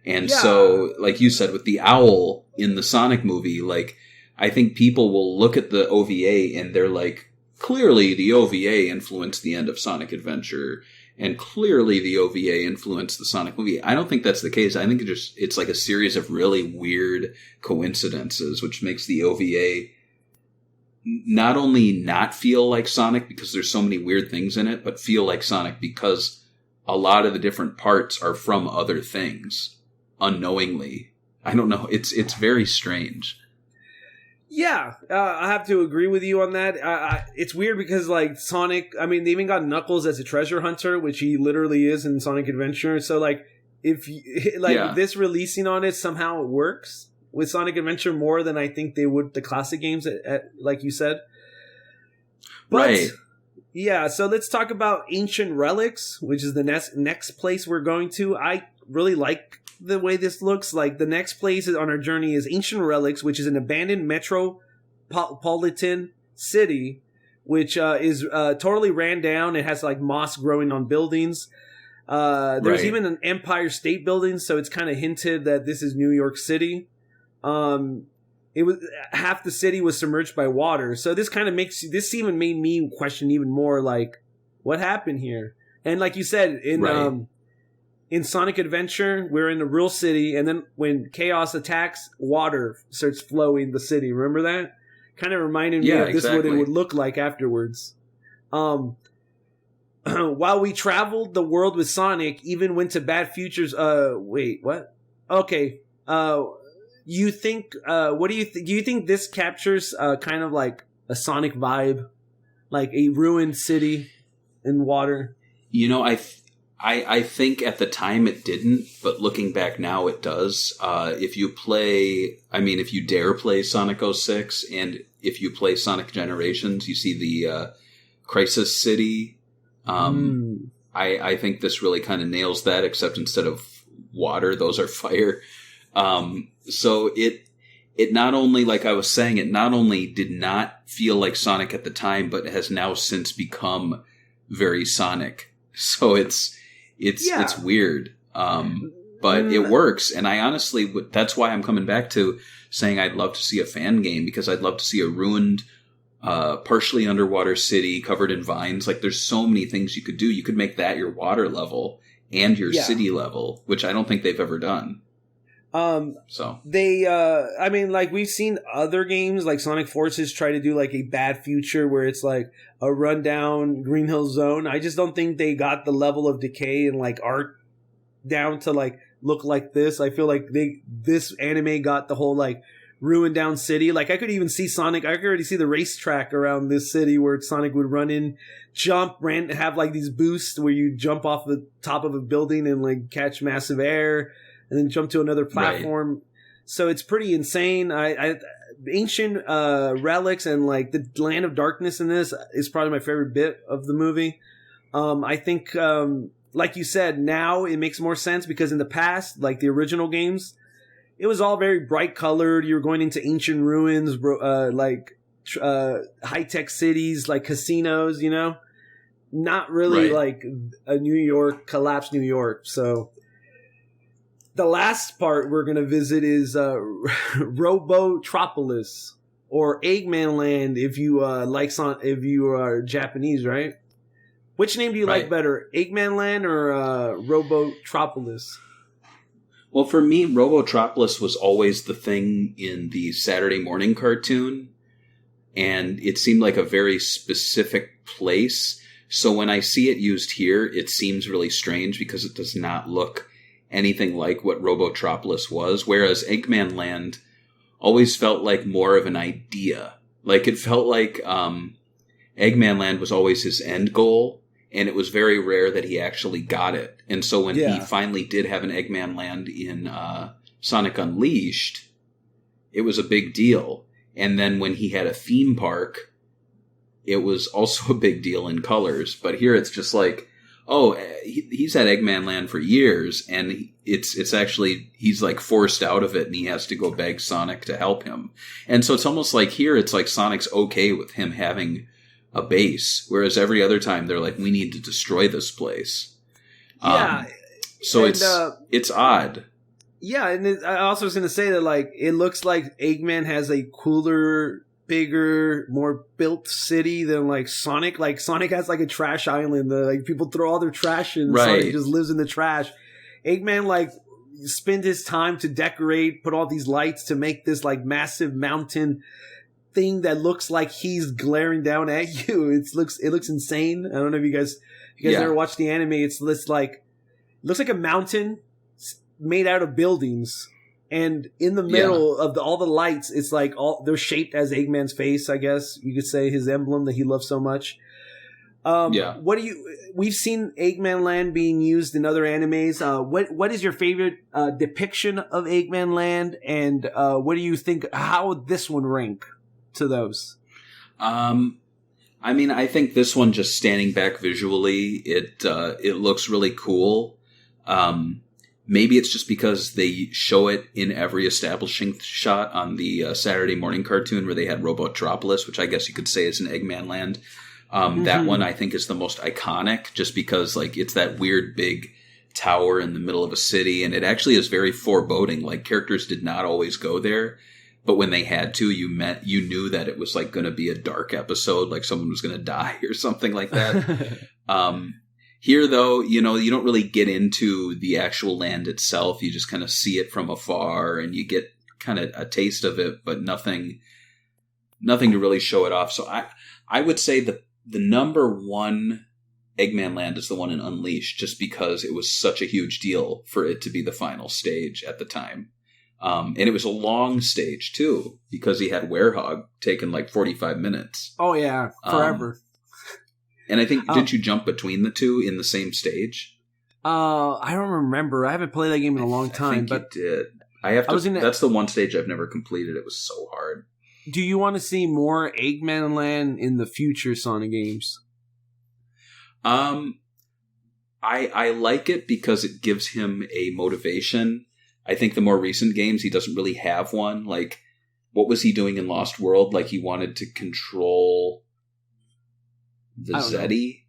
And so, like you said, with the owl in the Sonic movie, I think people will look at the OVA and they're like, clearly the OVA influenced the end of Sonic Adventure, and clearly the OVA influenced the Sonic movie. I don't think that's the case. I think it's like a series of really weird coincidences, which makes the OVA not only not feel like Sonic because there's so many weird things in it, but feel like Sonic because a lot of the different parts are from other things unknowingly. I don't know. It's very strange. Yeah, I have to agree with you on that. It's weird because Sonic, I mean, they even got Knuckles as a treasure hunter, which he literally is in Sonic Adventure. So if this releasing on it, somehow it works with Sonic Adventure more than I think they would the classic games, like you said. But, right. Yeah, so let's talk about Ancient Relics, which is the next place we're going to. I really like the way this looks. The next place on our journey is Ancient Relics, which is an abandoned metropolitan city, which is totally ran down. It has moss growing on buildings. There's even an Empire State Building, so it's kind of hinted that this is New York City. It was half the city was submerged by water, so this kind of this even made me question even more what happened here. And like you said in Sonic Adventure, we're in a real city, and then when chaos attacks, water starts flowing the city. Remember that? Kind of reminded me of this what it would look like afterwards. While we traveled the world with Sonic, even went to bad futures. Wait, what? Okay. You think? What do you do? You think this captures kind of like a Sonic vibe, like a ruined city in water? I think at the time it didn't, but looking back now it does. If you dare play Sonic 06, and if you play Sonic Generations, you see the Crisis City. I think this really kind of nails that, except instead of water, those are fire. So it not only, like I was saying, it not only did not feel like Sonic at the time, but has now since become very Sonic. So it's weird. But it works. And I honestly, that's why I'm coming back to saying I'd love to see a fan game, because I'd love to see a ruined, partially underwater city covered in vines. Like, there's so many things you could do. You could make that your water level and your city level, which I don't think they've ever done. So they, I mean, like, we've seen other games like Sonic Forces try to do like a bad future where it's like a rundown Green Hill Zone. I just don't think they got the level of decay and like art down to like look like this. I feel like this anime got the whole like ruined down city. Like, I could even see Sonic. I could already see the racetrack around this city where Sonic would run in, jump, have like these boosts where you jump off the top of a building and like catch massive air, and then jump to another platform. Right. So it's pretty insane. Ancient relics and like the Land of Darkness in this is probably my favorite bit of the movie. I think, like you said, now it makes more sense, because in the past, like the original games, it was all very bright colored. You were going into ancient ruins, high-tech cities, like casinos, you know? Not really like a New York, collapsed New York. So the last part we're going to visit is Robotropolis, or Eggman Land if you if you are Japanese, right? Which name do you like better, Eggman Land or Robotropolis? Well, for me, Robotropolis was always the thing in the Saturday morning cartoon, and it seemed like a very specific place. So when I see it used here, it seems really strange because it does not look anything like what Robotropolis was, whereas Eggman Land always felt like more of an idea. Like, it felt like Eggman Land was always his end goal, and it was very rare that he actually got it. And so when he finally did have an Eggman Land in Sonic Unleashed, it was a big deal. And then when he had a theme park, it was also a big deal in Colors. But here it's just like, oh, he's had Eggman Land for years, and it's actually, he's like forced out of it, and he has to go beg Sonic to help him. And so it's almost like here it's like Sonic's okay with him having a base, whereas every other time they're like, we need to destroy this place. So it's odd. Yeah, and I also was going to say that, like, it looks like Eggman has a cooler, bigger, more built city than like Sonic. Like, Sonic has like a trash island that like people throw all their trash in. Sonic just lives in the trash. Eggman like spend his time to decorate, put all these lights to make this like massive mountain thing that looks like he's glaring down at you. It looks insane. I don't know if you guys ever watched the anime. It looks like a mountain made out of buildings, and in the middle of all the lights, it's like they're shaped as Eggman's face. I guess you could say his emblem that he loves so much. We've seen Eggman Land being used in other animes. What is your favorite depiction of Eggman Land, and what do you think? How would this one rank to those? I mean, I think this one, just standing back visually, it looks really cool. Maybe it's just because they show it in every establishing shot on the Saturday morning cartoon where they had Robotropolis, which I guess you could say is an Eggman Land. That one I think is the most iconic, just because like it's that weird big tower in the middle of a city, and it actually is very foreboding. Like, characters did not always go there, but when they had to, you knew that it was like going to be a dark episode, like someone was going to die or something like that. Here, though, you don't really get into the actual land itself. You just kind of see it from afar, and you get kind of a taste of it, but nothing to really show it off. So I would say the number one Eggman Land is the one in Unleashed, just because it was such a huge deal for it to be the final stage at the time. And it was a long stage, too, because he had Werehog taking like 45 minutes. Oh, yeah. Forever. And I think, didn't you jump between the two in the same stage? I don't remember. I haven't played that game in a long time. I think but you did. That's the one stage I've never completed. It was so hard. Do you want to see more Eggman Land in the future Sonic games? I like it because it gives him a motivation. I think the more recent games, he doesn't really have one. Like, what was he doing in Lost World? Like, he wanted to control the Zeti?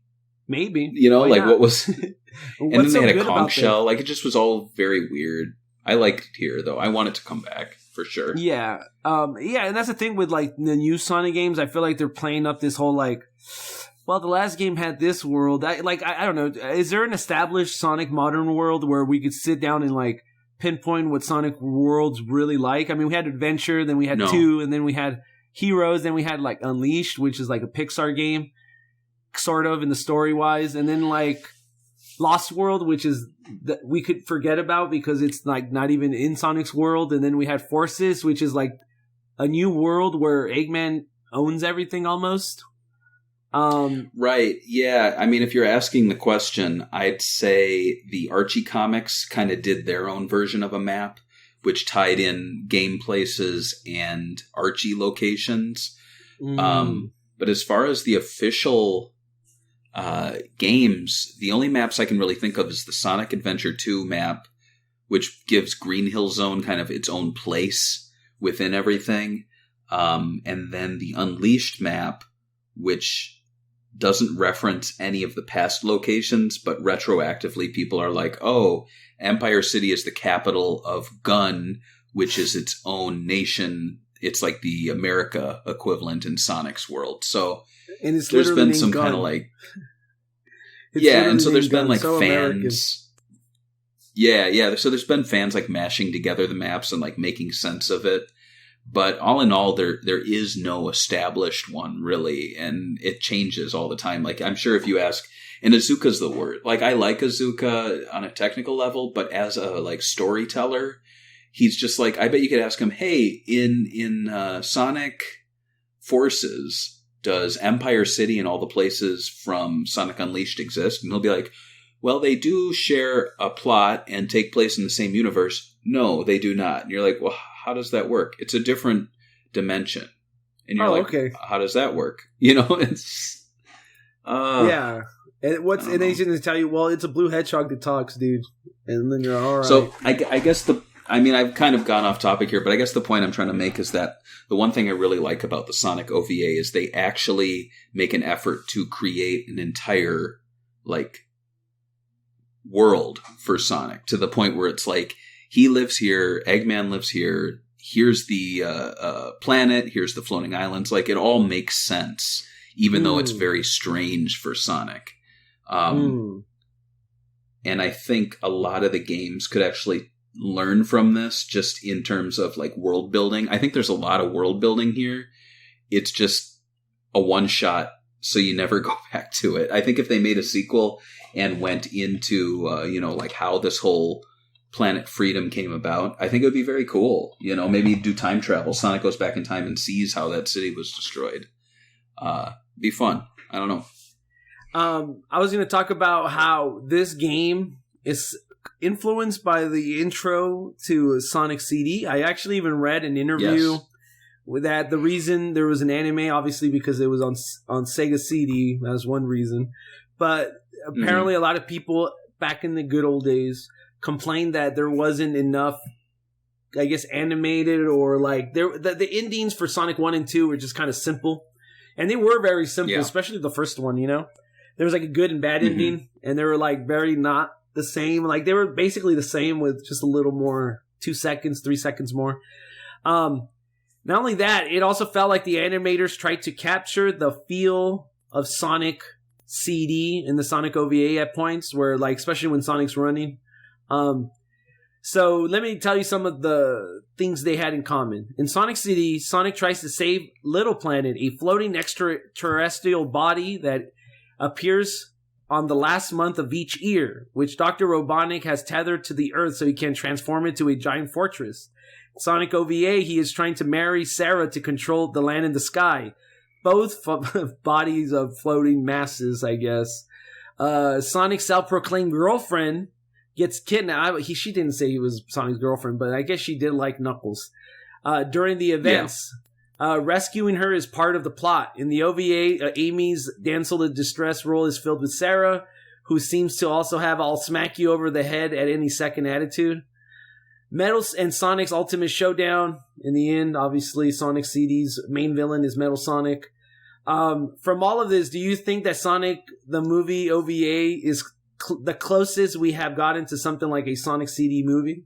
Maybe. You know, like what was... and then they had a conch shell. Like, it just was all very weird. I liked it here, though. I want it to come back, for sure. Yeah. And that's the thing with, like, the new Sonic games. I feel like they're playing up this whole, like... Well, the last game had this world. I don't know. Is there an established Sonic modern world where we could sit down and, like, pinpoint what Sonic worlds really like? I mean, we had Adventure, then we had 2, and then we had Heroes, then we had, like, Unleashed, which is, like, a Pixar game, sort of, in the story-wise, and then, like, Lost World, which is that we could forget about because it's, like, not even in Sonic's world, and then we had Forces, which is, like, a new world where Eggman owns everything almost. Right, yeah. I mean, if you're asking the question, I'd say the Archie comics kind of did their own version of a map, which tied in game places and Archie locations. But as far as the official games, the only maps I can really think of is the Sonic Adventure 2 map, which gives Green Hill Zone kind of its own place within everything. And then the Unleashed map, which doesn't reference any of the past locations, but retroactively people are like, oh, Empire City is the capital of Gun, which is its own nation. It's like the America equivalent in Sonic's world. So there's been some kind of like... Yeah, and so there's been like fans... American. Yeah. So there's been fans like mashing together the maps and like making sense of it. But all in all, there is no established one, really, and it changes all the time. Like, I'm sure if you ask, and Azuka's the word. Like, I like Azuka on a technical level, but as a, like, storyteller, he's just like, I bet you could ask him, hey, in Sonic Forces, does Empire City and all the places from Sonic Unleashed exist? And he'll be like, well, they do share a plot and take place in the same universe. No, they do not. And you're like, well, how does that work? It's a different dimension. And you're like, okay, how does that work? You know, it's... yeah. And what's an agent to tell you, well, it's a blue hedgehog that talks, dude. And then you're all right. So I guess I've kind of gone off topic here, but I guess the point I'm trying to make is that the one thing I really like about the Sonic OVA is they actually make an effort to create an entire, like, world for Sonic, to the point where it's like, he lives here, Eggman lives here, here's the planet, here's the floating islands. Like, it all makes sense, even though it's very strange for Sonic. And I think a lot of the games could actually learn from this, just in terms of, like, world building. I think there's a lot of world building here. It's just a one-shot, so you never go back to it. I think if they made a sequel and went into, like, how this whole Planet Freedom came about, I think it would be very cool. You know, maybe do time travel. Sonic goes back in time and sees how that city was destroyed. Be fun. I don't know. I was going to talk about how this game is influenced by the intro to Sonic CD. I actually even read an interview with that. The reason there was an anime, obviously, because it was on Sega CD. That was one reason. But apparently a lot of people back in the good old days complained that there wasn't enough, I guess, animated, or like the endings for Sonic 1 and 2 were just kind of simple. And they were very simple, especially the first one, you know? There was like a good and bad ending, and they were like very not the same. Like, they were basically the same with just a little more, 2 seconds, 3 seconds more. Not only that, it also felt like the animators tried to capture the feel of Sonic CD in the Sonic OVA at points, where, like, especially when Sonic's running. So let me tell you some of the things they had in common. In Sonic CD, Sonic tries to save Little Planet, a floating extraterrestrial body that appears on the last month of each year, which Dr. Robotnik has tethered to the Earth so he can transform it to a giant fortress. Sonic OVA, he is trying to marry Sarah to control the land and the sky. Both bodies of floating masses, I guess. Sonic's self-proclaimed girlfriend gets kidnapped. She didn't say he was Sonic's girlfriend, but I guess she did like Knuckles. During the events, rescuing her is part of the plot. In the OVA, Amy's damsel in distress role is filled with Sarah, who seems to also have "I'll smack you over the head at any second" attitude. Metal and Sonic's ultimate showdown. In the end, obviously, Sonic CD's main villain is Metal Sonic. From all of this, do you think that Sonic, the movie OVA, is the closest we have gotten to something like a Sonic CD movie?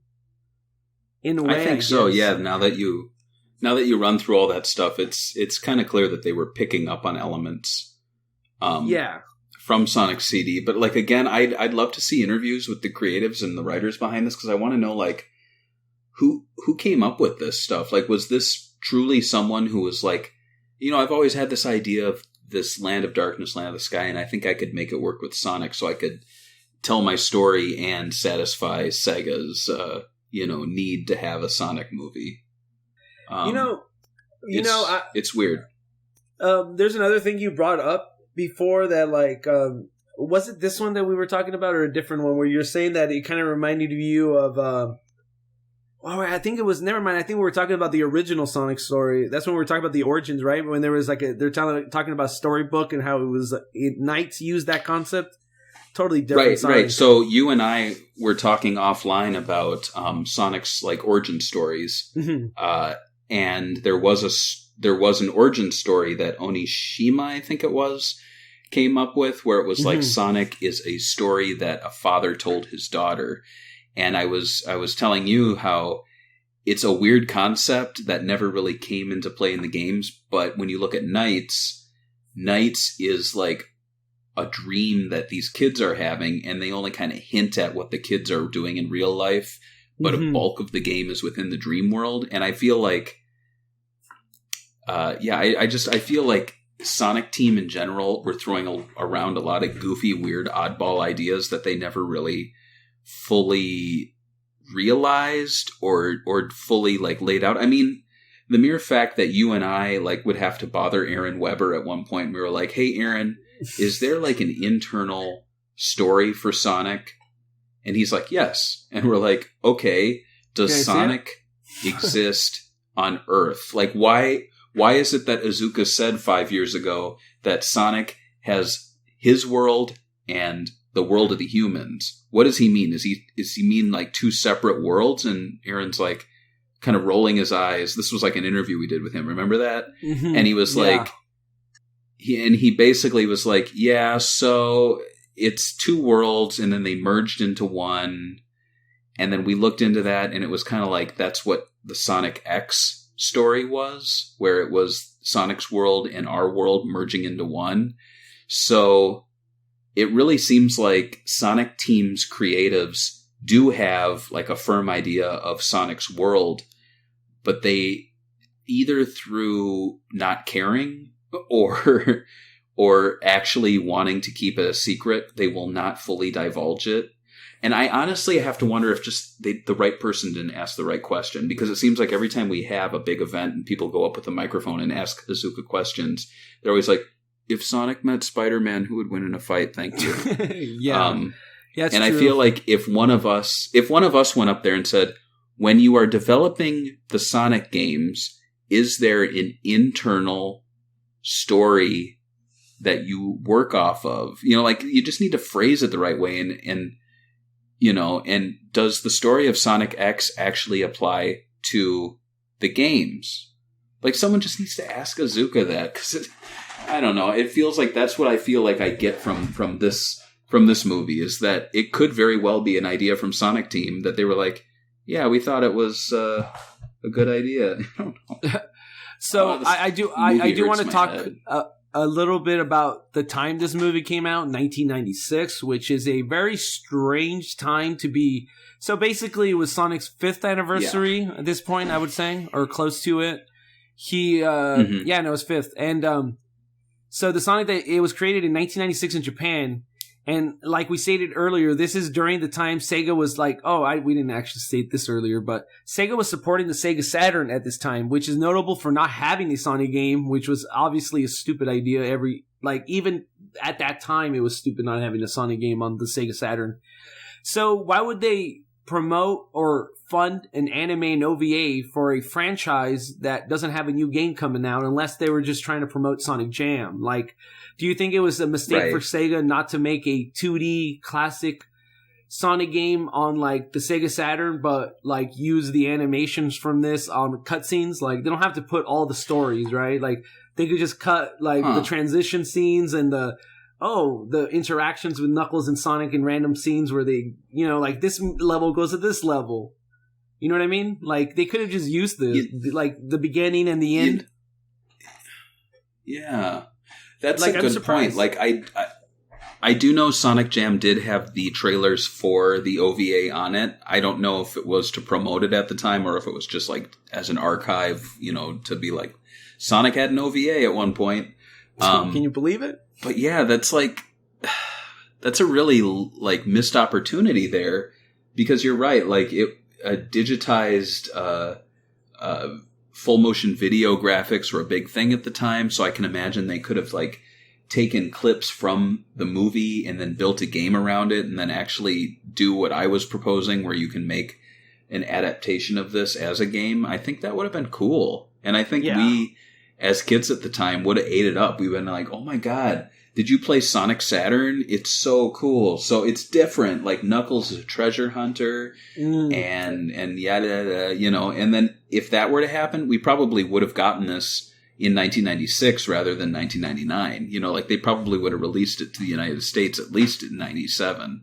In a way, I think so. Yeah. Now that you run through all that stuff, it's kind of clear that they were picking up on elements. From Sonic CD, but like again, I'd love to see interviews with the creatives and the writers behind this because I want to know like who came up with this stuff. Like, was this truly someone who was like, I've always had this idea of this land of darkness, land of the sky, and I think I could make it work with Sonic, so I could tell my story and satisfy Sega's need to have a Sonic movie. It's weird. There's another thing you brought up before that, like, was it this one that we were talking about or a different one where you're saying that it kind of reminded you of, I think it was, never mind. I think we were talking about the original Sonic story. That's when we were talking about the origins, right? When there was like they're talking about Storybook and how it was, Knights used that concept. Totally different. Right. So you and I were talking offline about Sonic's like origin stories. Mm-hmm. And there was an origin story that Onishima, I think it was, came up with where it was like Sonic is a story that a father told his daughter. And I was telling you how it's a weird concept that never really came into play in the games. But when you look at Knights is like a dream that these kids are having, and they only kind of hint at what the kids are doing in real life. But a bulk of the game is within the dream world. And I feel like, I feel like Sonic Team in general were throwing around a lot of goofy, weird, oddball ideas that they never really fully realized or fully like laid out. I mean, the mere fact that you and I like would have to bother Aaron Weber at one point, we were like, "Hey, Aaron, is there like an internal story for Sonic?" And he's like, "Yes." And we're like, "Okay, does Sonic exist on Earth? Like, why is it that Iizuka said 5 years ago that Sonic has his world and the world of the humans? What does he mean? Does he mean like two separate worlds?" And Aaron's like kind of rolling his eyes. This was like an interview we did with him. Remember that? Mm-hmm. And he was like, he basically was like, "Yeah, so it's two worlds and then they merged into one." And then we looked into that and it was kind of like, that's what the Sonic X story was, where it was Sonic's world and our world merging into one. So it really seems like Sonic Team's creatives do have like a firm idea of Sonic's world, but they either through not caring or actually wanting to keep it a secret, they will not fully divulge it. And I honestly have to wonder if just the right person didn't ask the right question, because it seems like every time we have a big event and people go up with a microphone and ask Iizuka questions, they're always like, "If Sonic met Spider-Man, who would win in a fight? Thank you." Yeah, and true. I feel like if one of us went up there and said, "When you are developing the Sonic games, is there an internal story that you work off of?" Like you just need to phrase it the right way, and does the story of Sonic X actually apply to the games? Like someone just needs to ask Iizuka that, because I don't know. It feels like that's what I feel like I get from this movie, is that it could very well be an idea from Sonic Team that they were like, "Yeah, we thought it was a good idea." I don't know. So I do want to talk a little bit about the time this movie came out, 1996, which is a very strange time to be. So basically, it was Sonic's 5th anniversary at this point, I would say, or close to it. It was 5th, and so the Sonic, it was created in 1996 in Japan, And like we stated earlier, this is during the time Sega was like, we didn't actually state this earlier, but Sega was supporting the Sega Saturn at this time, which is notable for not having a Sonic game, which was obviously a stupid idea. Even at that time, it was stupid not having a Sonic game on the Sega Saturn. So why would they promote or fund an anime and OVA for a franchise that doesn't have a new game coming out unless they were just trying to promote Sonic Jam? Like, do you think it was a mistake for Sega not to make a 2D classic Sonic game on like the Sega Saturn, but like use the animations from this on cutscenes? Like, they don't have to put all the stories, right? Like, they could just cut like the transition scenes and the interactions with Knuckles and Sonic in random scenes where they, like this level goes to this level. You know what I mean? Like, they could have just used the beginning and the end. Yeah. That's a good point. Like, I do know Sonic Jam did have the trailers for the OVA on it. I don't know if it was to promote it at the time or if it was just like as an archive, to be like, Sonic had an OVA at one point. Can you believe it? But yeah, that's a really like missed opportunity there, because you're right. Like, digitized full motion video graphics were a big thing at the time, so I can imagine they could have like taken clips from the movie and then built a game around it, and then actually do what I was proposing, where you can make an adaptation of this as a game. I think that would have been cool, and I think we, as kids at the time, would have ate it up. We would have been like, "Oh my god, did you play Sonic Saturn? It's so cool." So it's different. Like, Knuckles is a treasure hunter, and yada, And then if that were to happen, we probably would have gotten this in 1996 rather than 1999. Like, they probably would have released it to the United States at least in 97.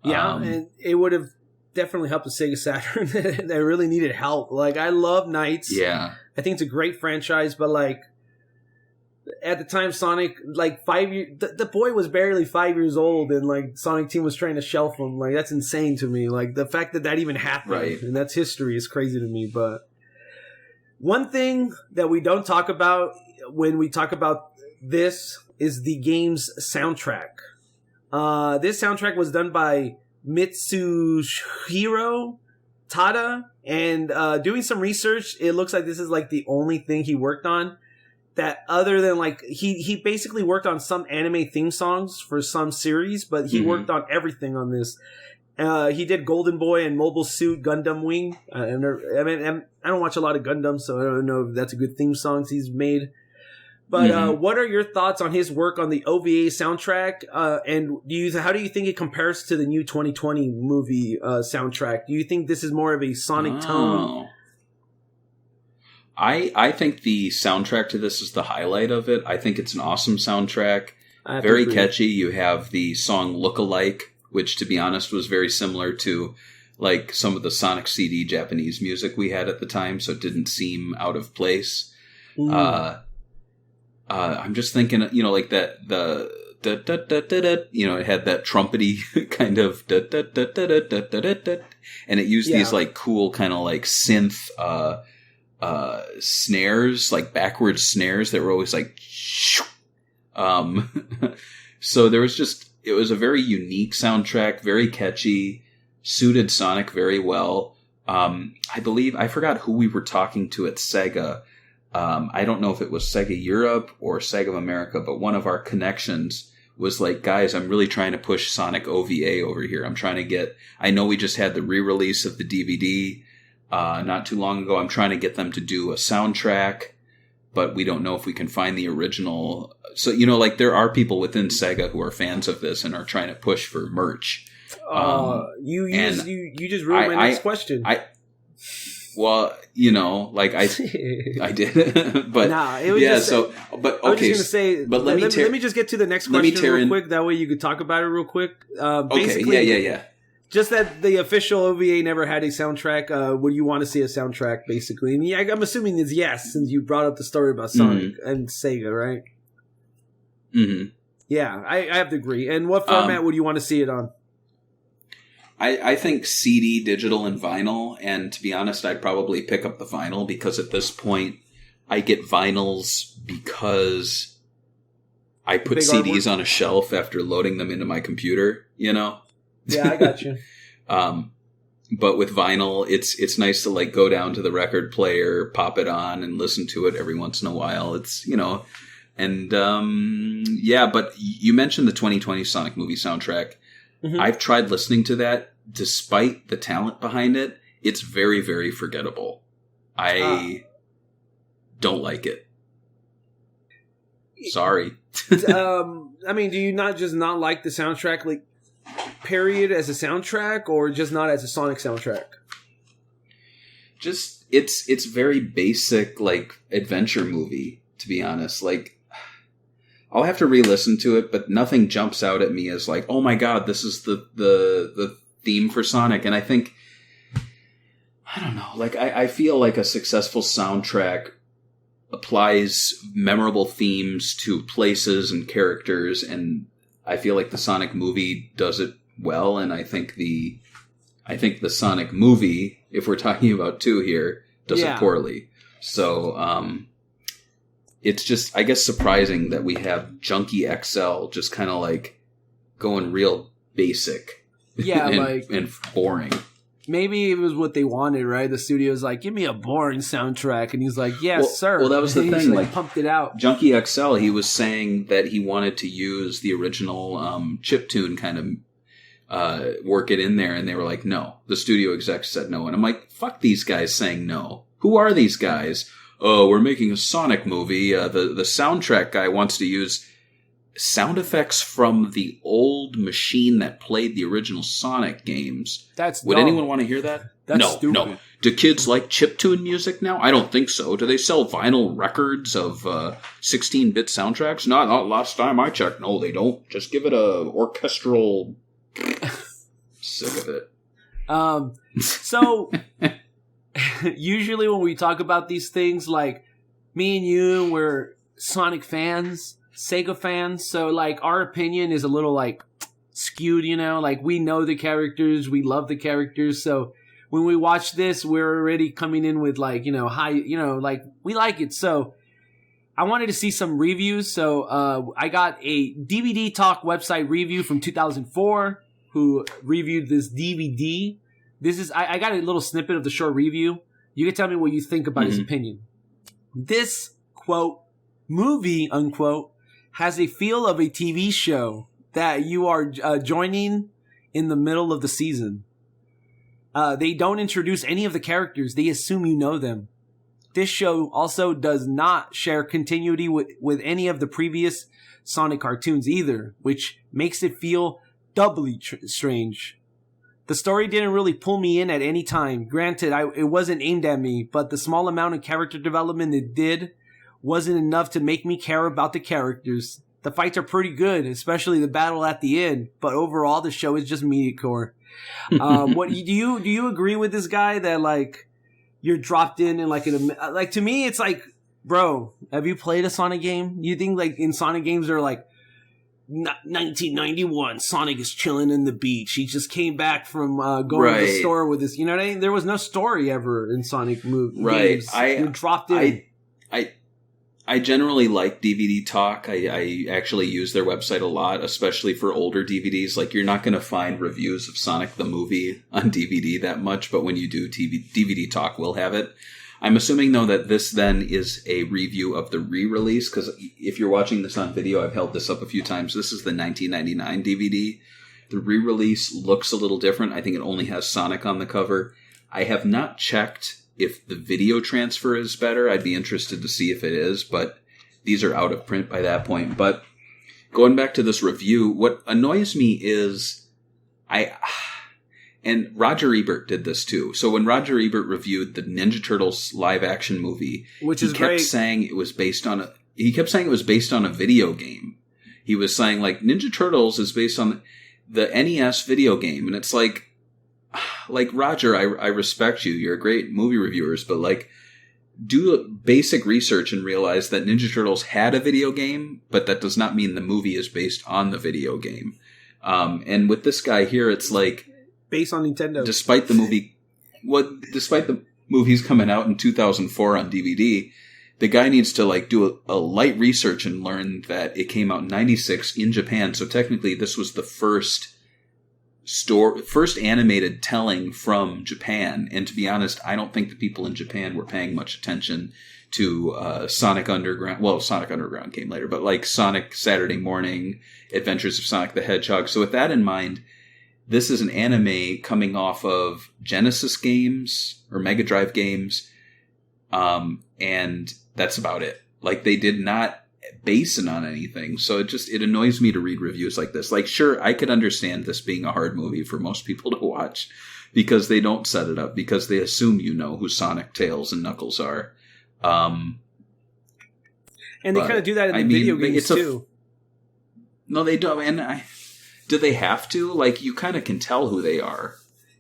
Yeah, and it would have definitely helped the Sega Saturn. They really needed help. Like, I love Knights. Yeah. I think it's a great franchise, but like, at the time, Sonic, like 5 years, the boy was barely 5 years old, and like Sonic Team was trying to shelf him. Like, that's insane to me. Like, the fact that even happened, and that's history, is crazy to me. But one thing that we don't talk about when we talk about this is the game's soundtrack. This soundtrack was done by Mitsuhiro Tada, and doing some research, it looks like this is like the only thing he worked on that, other than like, he basically worked on some anime theme songs for some series, but he worked on everything on this. He did Golden Boy and Mobile Suit Gundam Wing. I don't watch a lot of Gundam, so I don't know if that's a good theme songs he's made. But what are your thoughts on his work on the OVA soundtrack? And how do you think it compares to the new 2020 movie soundtrack? Do you think this is more of a Sonic tone? I think the soundtrack to this is the highlight of it. I think it's an awesome soundtrack. I Very catchy. You have the song Look-alike, which, to be honest, was very similar to like some of the Sonic CD Japanese music we had at the time, so it didn't seem out of place. I'm just thinking, like that, it had that trumpety kind of and it used these like cool kind of like synth snares, like backwards snares that were always like so there was it was a very unique soundtrack, very catchy, suited Sonic very well. I forgot who we were talking to at Sega. I don't know if it was Sega Europe or Sega of America, but one of our connections was like, guys, I'm really trying to push Sonic OVA over here. I know we just had the re-release of the DVD not too long ago. I'm trying to get them to do a soundtrack, but we don't know if we can find the original. So, like, there are people within Sega who are fans of this and are trying to push for merch. You just ruined my next question. Well, like I did, but nah, it was just, but okay. I was just gonna say, but let me just get to the next question real quick. That way you could talk about it real quick. Basically, yeah. Just that the official OVA never had a soundtrack. Would you want to see a soundtrack, basically? And I'm assuming it's yes, since you brought up the story about Sonic and Sega, right? Mm-hmm. Yeah, I have to agree. And what format would you want to see it on? I think CD, digital, and vinyl. And to be honest, I'd probably pick up the vinyl, because at this point, I get vinyls because I put CDs on a shelf after loading them into my computer, you know? Yeah, I got you. But with vinyl, it's nice to like go down to the record player, pop it on, and listen to it every once in a while. It's, you know, and yeah. But you mentioned the 2020 Sonic movie soundtrack. Mm-hmm. I've tried listening to that. Despite the talent behind it, it's very, very forgettable. I don't like it. Sorry. I mean, do you not like the soundtrack, like, period, as a soundtrack, or just not as a Sonic soundtrack? Just it's very basic, like, adventure movie, to be honest. Like, I'll have to re-listen to it, but nothing jumps out at me as like, oh my god, this is the theme for Sonic. And I think, I don't know, like, I feel like a successful soundtrack applies memorable themes to places and characters, and I feel like the Sonic movie does it well, and I think the Sonic movie, if we're talking about 2 here, does it poorly. So it's just, I guess, surprising that we have Junkie XL just kind of like going real basic, and boring. Maybe it was what they wanted, right? The studio's like, give me a boring soundtrack. And he's like, yes, sir. Well, that was the thing. Like, pumped it out. Junkie XL, he was saying that he wanted to use the original chiptune kind of work it in there. And they were like, no. The studio execs said no. And I'm like, fuck these guys saying no. Who are these guys? Oh, we're making a Sonic movie. The soundtrack guy wants to use sound effects from the old machine that played the original Sonic games. Would anyone want to hear that? That's stupid. No. Do kids like chiptune music now? I don't think so. Do they sell vinyl records of 16-bit soundtracks? Not last time I checked. No, they don't. Just give it a orchestral. Sick of it. So usually when we talk about these things, like, me and you, we're Sonic fans, SEGA fans, so, like, our opinion is a little, like, skewed, you know? Like, we know the characters, we love the characters, so when we watch this, we're already coming in with, like, you know, high, you know, like, we like it. So I wanted to see some reviews, so I got a DVD Talk website review from 2004 who reviewed this DVD. This is, I got a little snippet of the short review. You can tell me what you think about his opinion. This, quote, movie, unquote, has a feel of a TV show that you are joining in the middle of the season. They don't introduce any of the characters. They assume you know them. This show also does not share continuity with any of the previous Sonic cartoons either, which makes it feel doubly strange. The story didn't really pull me in at any time. Granted, it wasn't aimed at me, but the small amount of character development it did wasn't enough to make me care about the characters. The fights are pretty good, especially the battle at the end, but overall the show is just mediocre. What do you agree with this guy that, like, you're dropped in and, like, like, to me it's like, bro, have you played a Sonic game? You think, like, in Sonic games they're like 1991, Sonic is chilling in the beach. He just came back from going to the store with his, you know what I mean? There was no story ever in Sonic games. You're dropped in. I generally like DVD Talk. I actually use their website a lot, especially for older DVDs. Like, you're not going to find reviews of Sonic the movie on DVD that much, but when you do, DVD Talk will have it. I'm assuming, though, that this then is a review of the re-release, because if you're watching this on video, I've held this up a few times. This is the 1999 DVD. The re-release looks a little different. I think it only has Sonic on the cover. I have not checked if the video transfer is better. I'd be interested to see if it is, but these are out of print by that point. But going back to this review, what annoys me is and Roger Ebert did this too. So when Roger Ebert reviewed the Ninja Turtles live action movie, he kept saying it was based on a video game. He was saying, like, Ninja Turtles is based on the NES video game, and it's like Roger, I respect you. You're a great movie reviewers, but, like, do basic research and realize that Ninja Turtles had a video game, but that does not mean the movie is based on the video game. And with this guy here, it's like, based on Nintendo. Despite the movie's coming out in 2004 on DVD, the guy needs to like do a light research and learn that it came out in 96 in Japan. So technically this was the first animated telling from Japan. And to be honest, I don't think the people in Japan were paying much attention to Sonic Underground. Well, Sonic Underground came later, but like Sonic Saturday Morning, Adventures of Sonic the Hedgehog. So with that in mind, this is an anime coming off of Genesis games or Mega Drive games. And that's about it. Like, they did not base it on anything. So it annoys me to read reviews like this. Like, sure, I could understand this being a hard movie for most people to watch because they don't set it up, because they assume you know who Sonic, Tails, and Knuckles are. And they kind of do that in the video games too. No, they don't. And do they have to? Like, you kind of can tell who they are.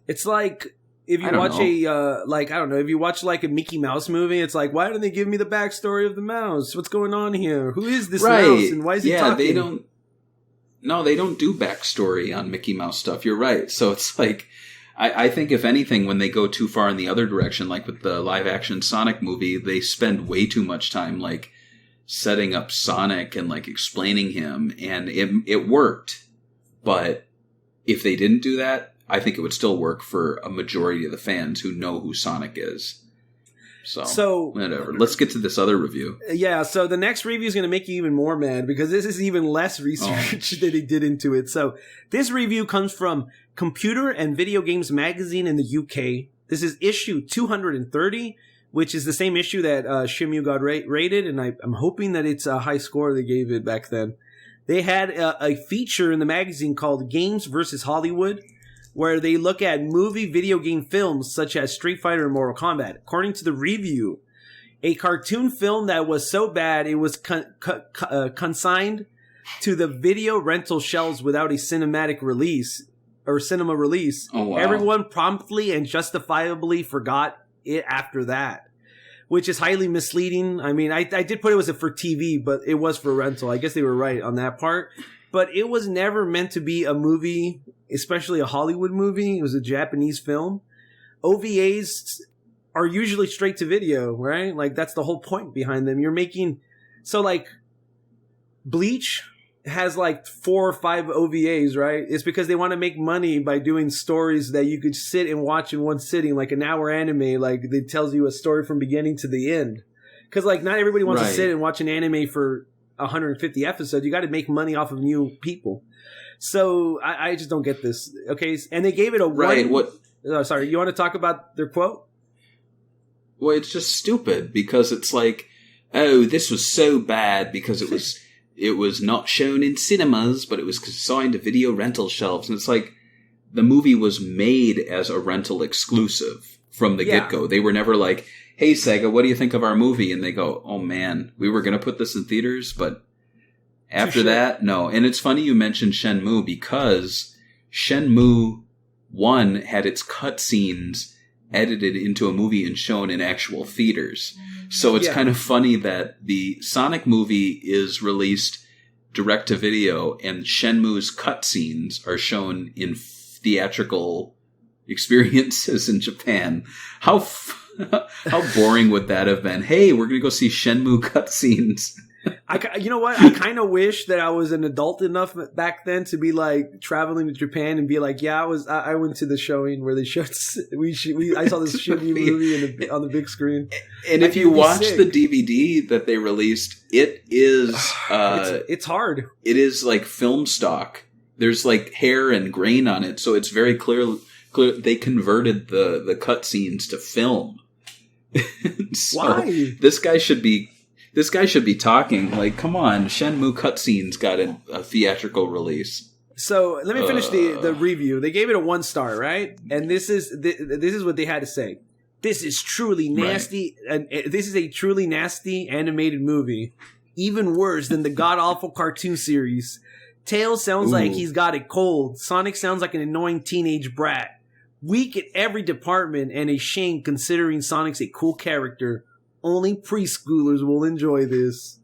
It's like, if you watch if you watch like a Mickey Mouse movie, it's like, why didn't they give me the backstory of the mouse? What's going on here? Who is this mouse and why is he talking? They don't do backstory on Mickey Mouse stuff. You're right. So it's like, I think if anything, when they go too far in the other direction, like with the live action Sonic movie, they spend way too much time like setting up Sonic and like explaining him, and it worked. But if they didn't do that, I think it would still work for a majority of the fans who know who Sonic is. So whatever. Let's get to this other review. Yeah, so the next review is going to make you even more mad because this is even less research that he did into it. So this review comes from Computer and Video Games Magazine in the UK. This is issue 230, which is the same issue that Shimu got rated, and I'm hoping that it's a high score they gave it back then. They had a feature in the magazine called Games vs. Hollywood, where they look at movie video game films such as Street Fighter and Mortal Kombat. According to the review, a cartoon film that was so bad it was consigned to the video rental shelves without a cinematic release or cinema release. Oh, wow. Everyone promptly and justifiably forgot it after that, which is highly misleading. I mean, I did put it was for TV, but it was for rental. I guess they were right on that part. But it was never meant to be a movie, especially a Hollywood movie. It was a Japanese film. OVAs are usually straight to video, right? Like, that's the whole point behind them. You're making... So, like, Bleach has, like, 4 or 5 OVAs, right? It's because they want to make money by doing stories that you could sit and watch in one sitting, like an hour anime. Like, it tells you a story from beginning to the end. Because, like, not everybody wants to sit and watch an anime for 150 episodes. You got to make money off of new people. So I just don't get this. Okay, and they gave it a right. What? Sorry, you want to talk about their quote? Well, it's just stupid because it's like, oh, this was so bad because it was not shown in cinemas, but it was consigned to video rental shelves, and it's like the movie was made as a rental exclusive from the get-go. They were never like, hey, Sega, what do you think of our movie? And they go, oh, man, we were going to put this in theaters, but after that, no. And it's funny you mentioned Shenmue because Shenmue 1 had its cutscenes edited into a movie and shown in actual theaters. So it's kind of funny that the Sonic movie is released direct to video and Shenmue's cutscenes are shown in theatrical experiences in Japan. How boring would that have been? Hey, we're going to go see Shenmue cutscenes. You know what? I kind of wish that I was an adult enough back then to be like traveling to Japan and be like, yeah, I went to the showing where they showed. I saw this shitty movie on the big screen. And if you watch the DVD that they released, it is it's hard. It is like film stock. There's like hair and grain on it, so it's very clear. They converted the cutscenes to film. So why? This guy should be talking. Like, come on, Shenmue cutscenes got a theatrical release. So let me finish the review. They gave it a 1 star, right? And this is what they had to say. This is truly nasty. Right. And this is a truly nasty animated movie, even worse than the god awful cartoon series. Tails sounds like he's got it cold. Sonic sounds like an annoying teenage brat. Weak at every department and a shame considering Sonic's a cool character. Only preschoolers will enjoy this.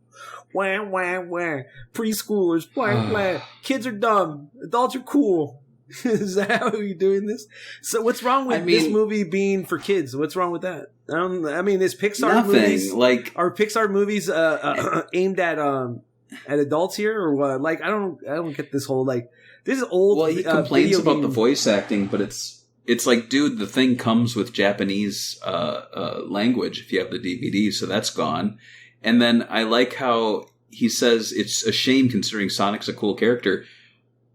Wah, wah, wah. Preschoolers, blah, blah. Kids are dumb. Adults are cool. Is that how you're doing this? So what's wrong with this movie being for kids? What's wrong with that? I mean, is Pixar movies are Pixar movies aimed at adults here or what? Like, I don't get this whole like this is old. Well, he complains about the voice acting, but it's like, dude, the thing comes with Japanese language if you have the DVD, so that's gone. And then I like how he says it's a shame considering Sonic's a cool character.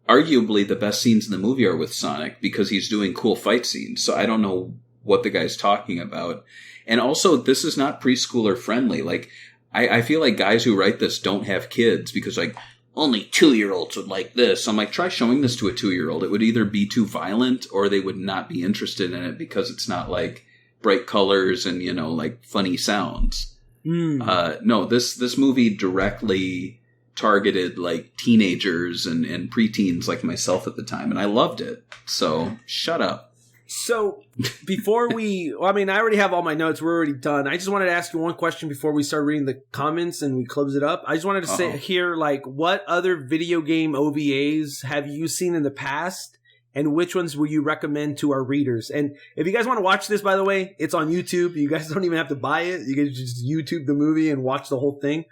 Arguably, the best scenes in the movie are with Sonic because he's doing cool fight scenes. So I don't know what the guy's talking about. And also, this is not preschooler friendly. Like, I feel like guys who write this don't have kids because, like, only 2-year-olds would like this. I'm like, try showing this to a 2-year-old. It would either be too violent or they would not be interested in it because it's not, like, bright colors and, you know, like, funny sounds. No, this movie directly targeted like teenagers and preteens like myself at the time, and I loved it. So shut up. So before I already have all my notes. We're already done. I just wanted to ask you one question before we start reading the comments and we close it up. I just wanted to say here, like, what other video game OVAs have you seen in the past? And which ones will you recommend to our readers? And if you guys want to watch this, by the way, it's on YouTube. You guys don't even have to buy it. You can just YouTube the movie and watch the whole thing.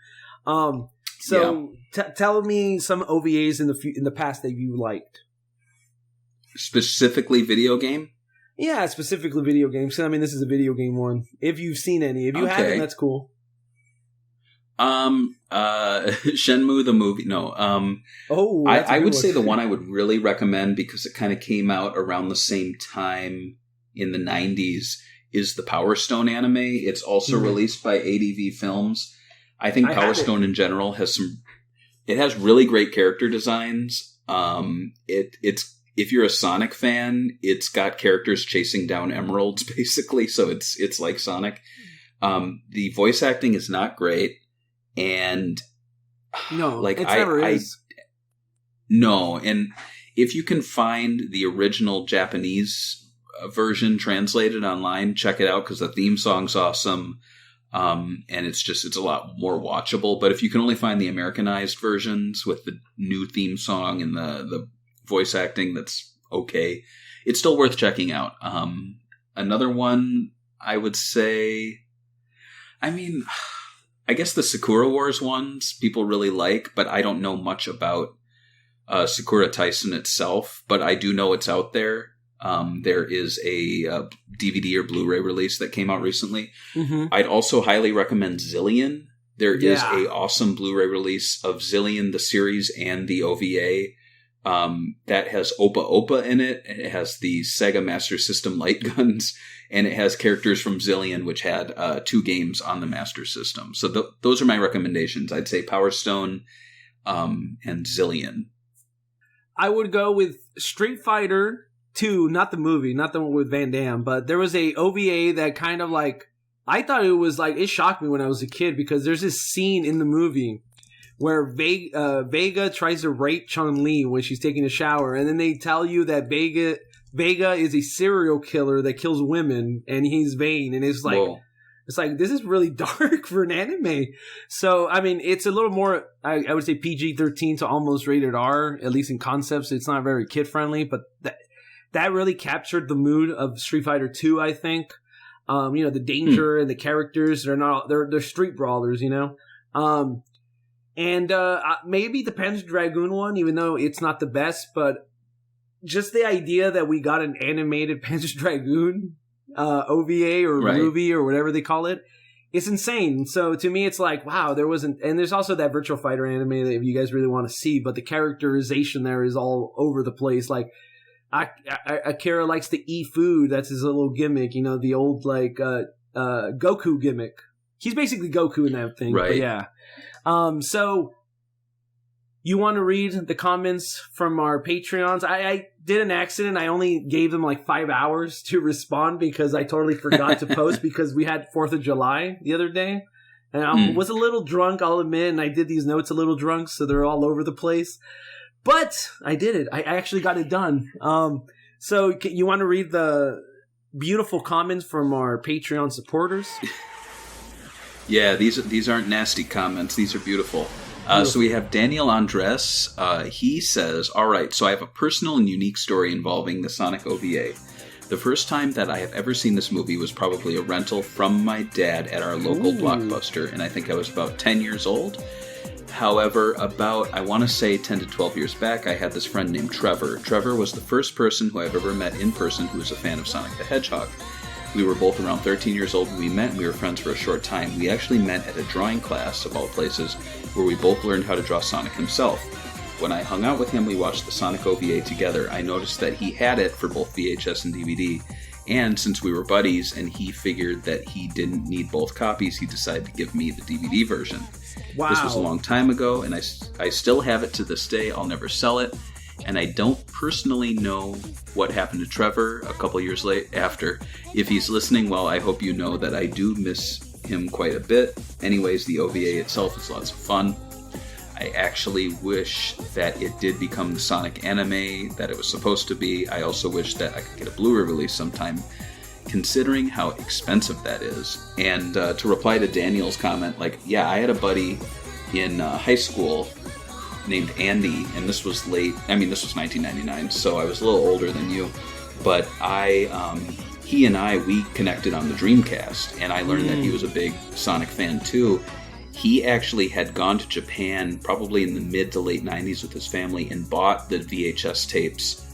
Tell me some OVAs in the past that you liked. Specifically video game? Yeah, specifically video games. I mean, this is a video game one. If you've seen any. If you haven't, that's cool. Shenmue the movie. No. I would say the one I would really recommend because it kind of came out around the same time in the 90s is the Power Stone anime. It's also released by ADV Films. I think Power Stone in general has really great character designs. It's if you're a Sonic fan, it's got characters chasing down emeralds basically, so it's like Sonic. The voice acting is not great, and no, like it never is. No, and if you can find the original Japanese version translated online, check it out because the theme song's awesome. And it's a lot more watchable. But if you can only find the Americanized versions with the new theme song and the voice acting, that's okay. It's still worth checking out. Another one I would say, I guess the Sakura Wars ones people really like, but I don't know much about Sakura Tyson itself, but I do know it's out there. There is a DVD or Blu-ray release that came out recently. Mm-hmm. I'd also highly recommend Zillion. There is a awesome Blu-ray release of Zillion, the series, and the OVA that has Opa Opa in it. And it has the Sega Master System light guns, and it has characters from Zillion, which had 2 games on the Master System. So those are my recommendations. I'd say Power Stone and Zillion. I would go with Street Fighter 2, not the movie, not the one with Van Damme, but there was a OVA that kind of like, I thought it was like, it shocked me when I was a kid because there's this scene in the movie where Vega tries to rape Chun-Li when she's taking a shower, and then they tell you that Vega is a serial killer that kills women, and he's vain, and it's like, whoa. It's like, this is really dark for an anime. So, I mean, it's a little more, I would say PG-13 to almost rated R, at least in concepts. It's not very kid-friendly, but that really captured the mood of Street Fighter 2, I think. The danger and the characters, they're street brawlers, you know? Maybe the Panzer Dragoon one, even though it's not the best, but just the idea that we got an animated Panzer Dragoon OVA or movie or whatever they call it, it's insane. So to me, it's like, wow, there wasn't, and there's also that Virtua Fighter anime that if you guys really want to see, but the characterization there is all over the place. Like, Akira likes to eat food. That's his little gimmick, you know, the old like Goku gimmick. He's basically Goku in that thing. Right. But yeah. So you want to read the comments from our Patreons? I did an accident. I only gave them like 5 hours to respond because I totally forgot to post because we had 4th of July the other day. And I was a little drunk, I'll admit, and I did these notes a little drunk, so they're all over the place. But I did it. I actually got it done. So you want to read the beautiful comments from our Patreon supporters? Yeah, these aren't nasty comments. These are beautiful. So we have Daniel Andres. He says, all right, so I have a personal and unique story involving the Sonic OVA. The first time that I have ever seen this movie was probably a rental from my dad at our local Blockbuster, and I think I was about 10 years old. However, about, I want to say 10 to 12 years back, I had this friend named Trevor. Trevor was the first person who I've ever met in person who was a fan of Sonic the Hedgehog. We were both around 13 years old when we met, and we were friends for a short time. We actually met at a drawing class, of all places, where we both learned how to draw Sonic himself. When I hung out with him, we watched the Sonic OVA together. I noticed that he had it for both VHS and DVD, and since we were buddies and he figured that he didn't need both copies, he decided to give me the DVD version. Wow. This was a long time ago, and I still have it to this day. I'll never sell it, and I don't personally know what happened to Trevor a couple years after. If he's listening, well, I hope you know that I do miss him quite a bit. Anyways, the OVA itself is lots of fun. I actually wish that it did become the Sonic anime that it was supposed to be. I also wish that I could get a Blu-ray release sometime, considering how expensive that is. And to reply to Daniel's comment, like, yeah, I had a buddy in high school named Andy, and this was this was 1999, so I was a little older than you, but he and we connected on the Dreamcast, and I learned that he was a big Sonic fan too. He actually had gone to Japan probably in the mid to late 90s with his family and bought the VHS tapes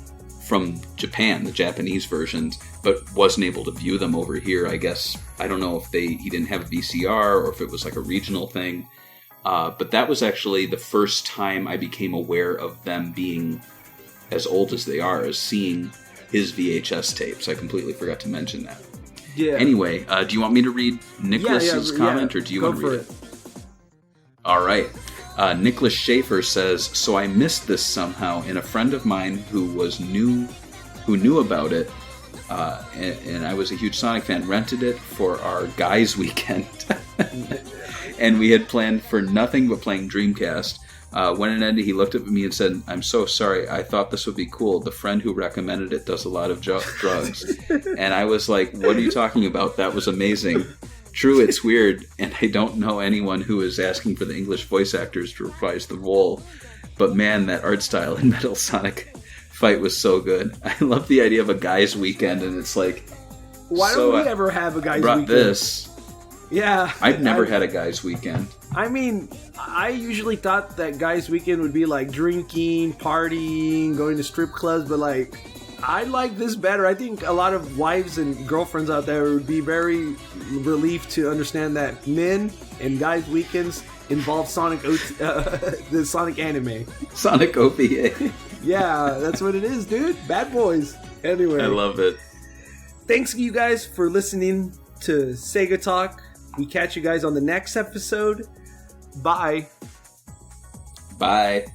from Japan, the Japanese versions, but wasn't able to view them over here, I guess. I don't know if he didn't have a VCR or if it was like a regional thing. But that was actually the first time I became aware of them being as old as they are, as seeing his VHS tapes. I completely forgot to mention that. Yeah. Anyway, do you want me to read Nicholas's comment, or do you want to read it? All right. Nicholas Schaefer says, so I missed this somehow, and a friend of mine who knew about it, and I was a huge Sonic fan, rented it for our guys' weekend. And we had planned for nothing but playing Dreamcast. When it ended, he looked at me and said, I'm so sorry, I thought this would be cool. The friend who recommended it does a lot of drugs. And I was like, what are you talking about? That was amazing. True, it's weird, and I don't know anyone who is asking for the English voice actors to reprise the role. But man, that art style in Metal Sonic fight was so good. I love the idea of a guy's weekend, and it's like, why don't we ever have a guy's brought weekend? This. Yeah. I've never had a guy's weekend. I mean, I usually thought that guy's weekend would be like drinking, partying, going to strip clubs, but like, I like this better. I think a lot of wives and girlfriends out there would be very relieved to understand that men and guys' weekends involve the Sonic anime. Sonic OVA. Yeah, that's what it is, dude. Bad boys. Anyway. I love it. Thanks you guys for listening to Sega Talk. We catch you guys on the next episode. Bye. Bye.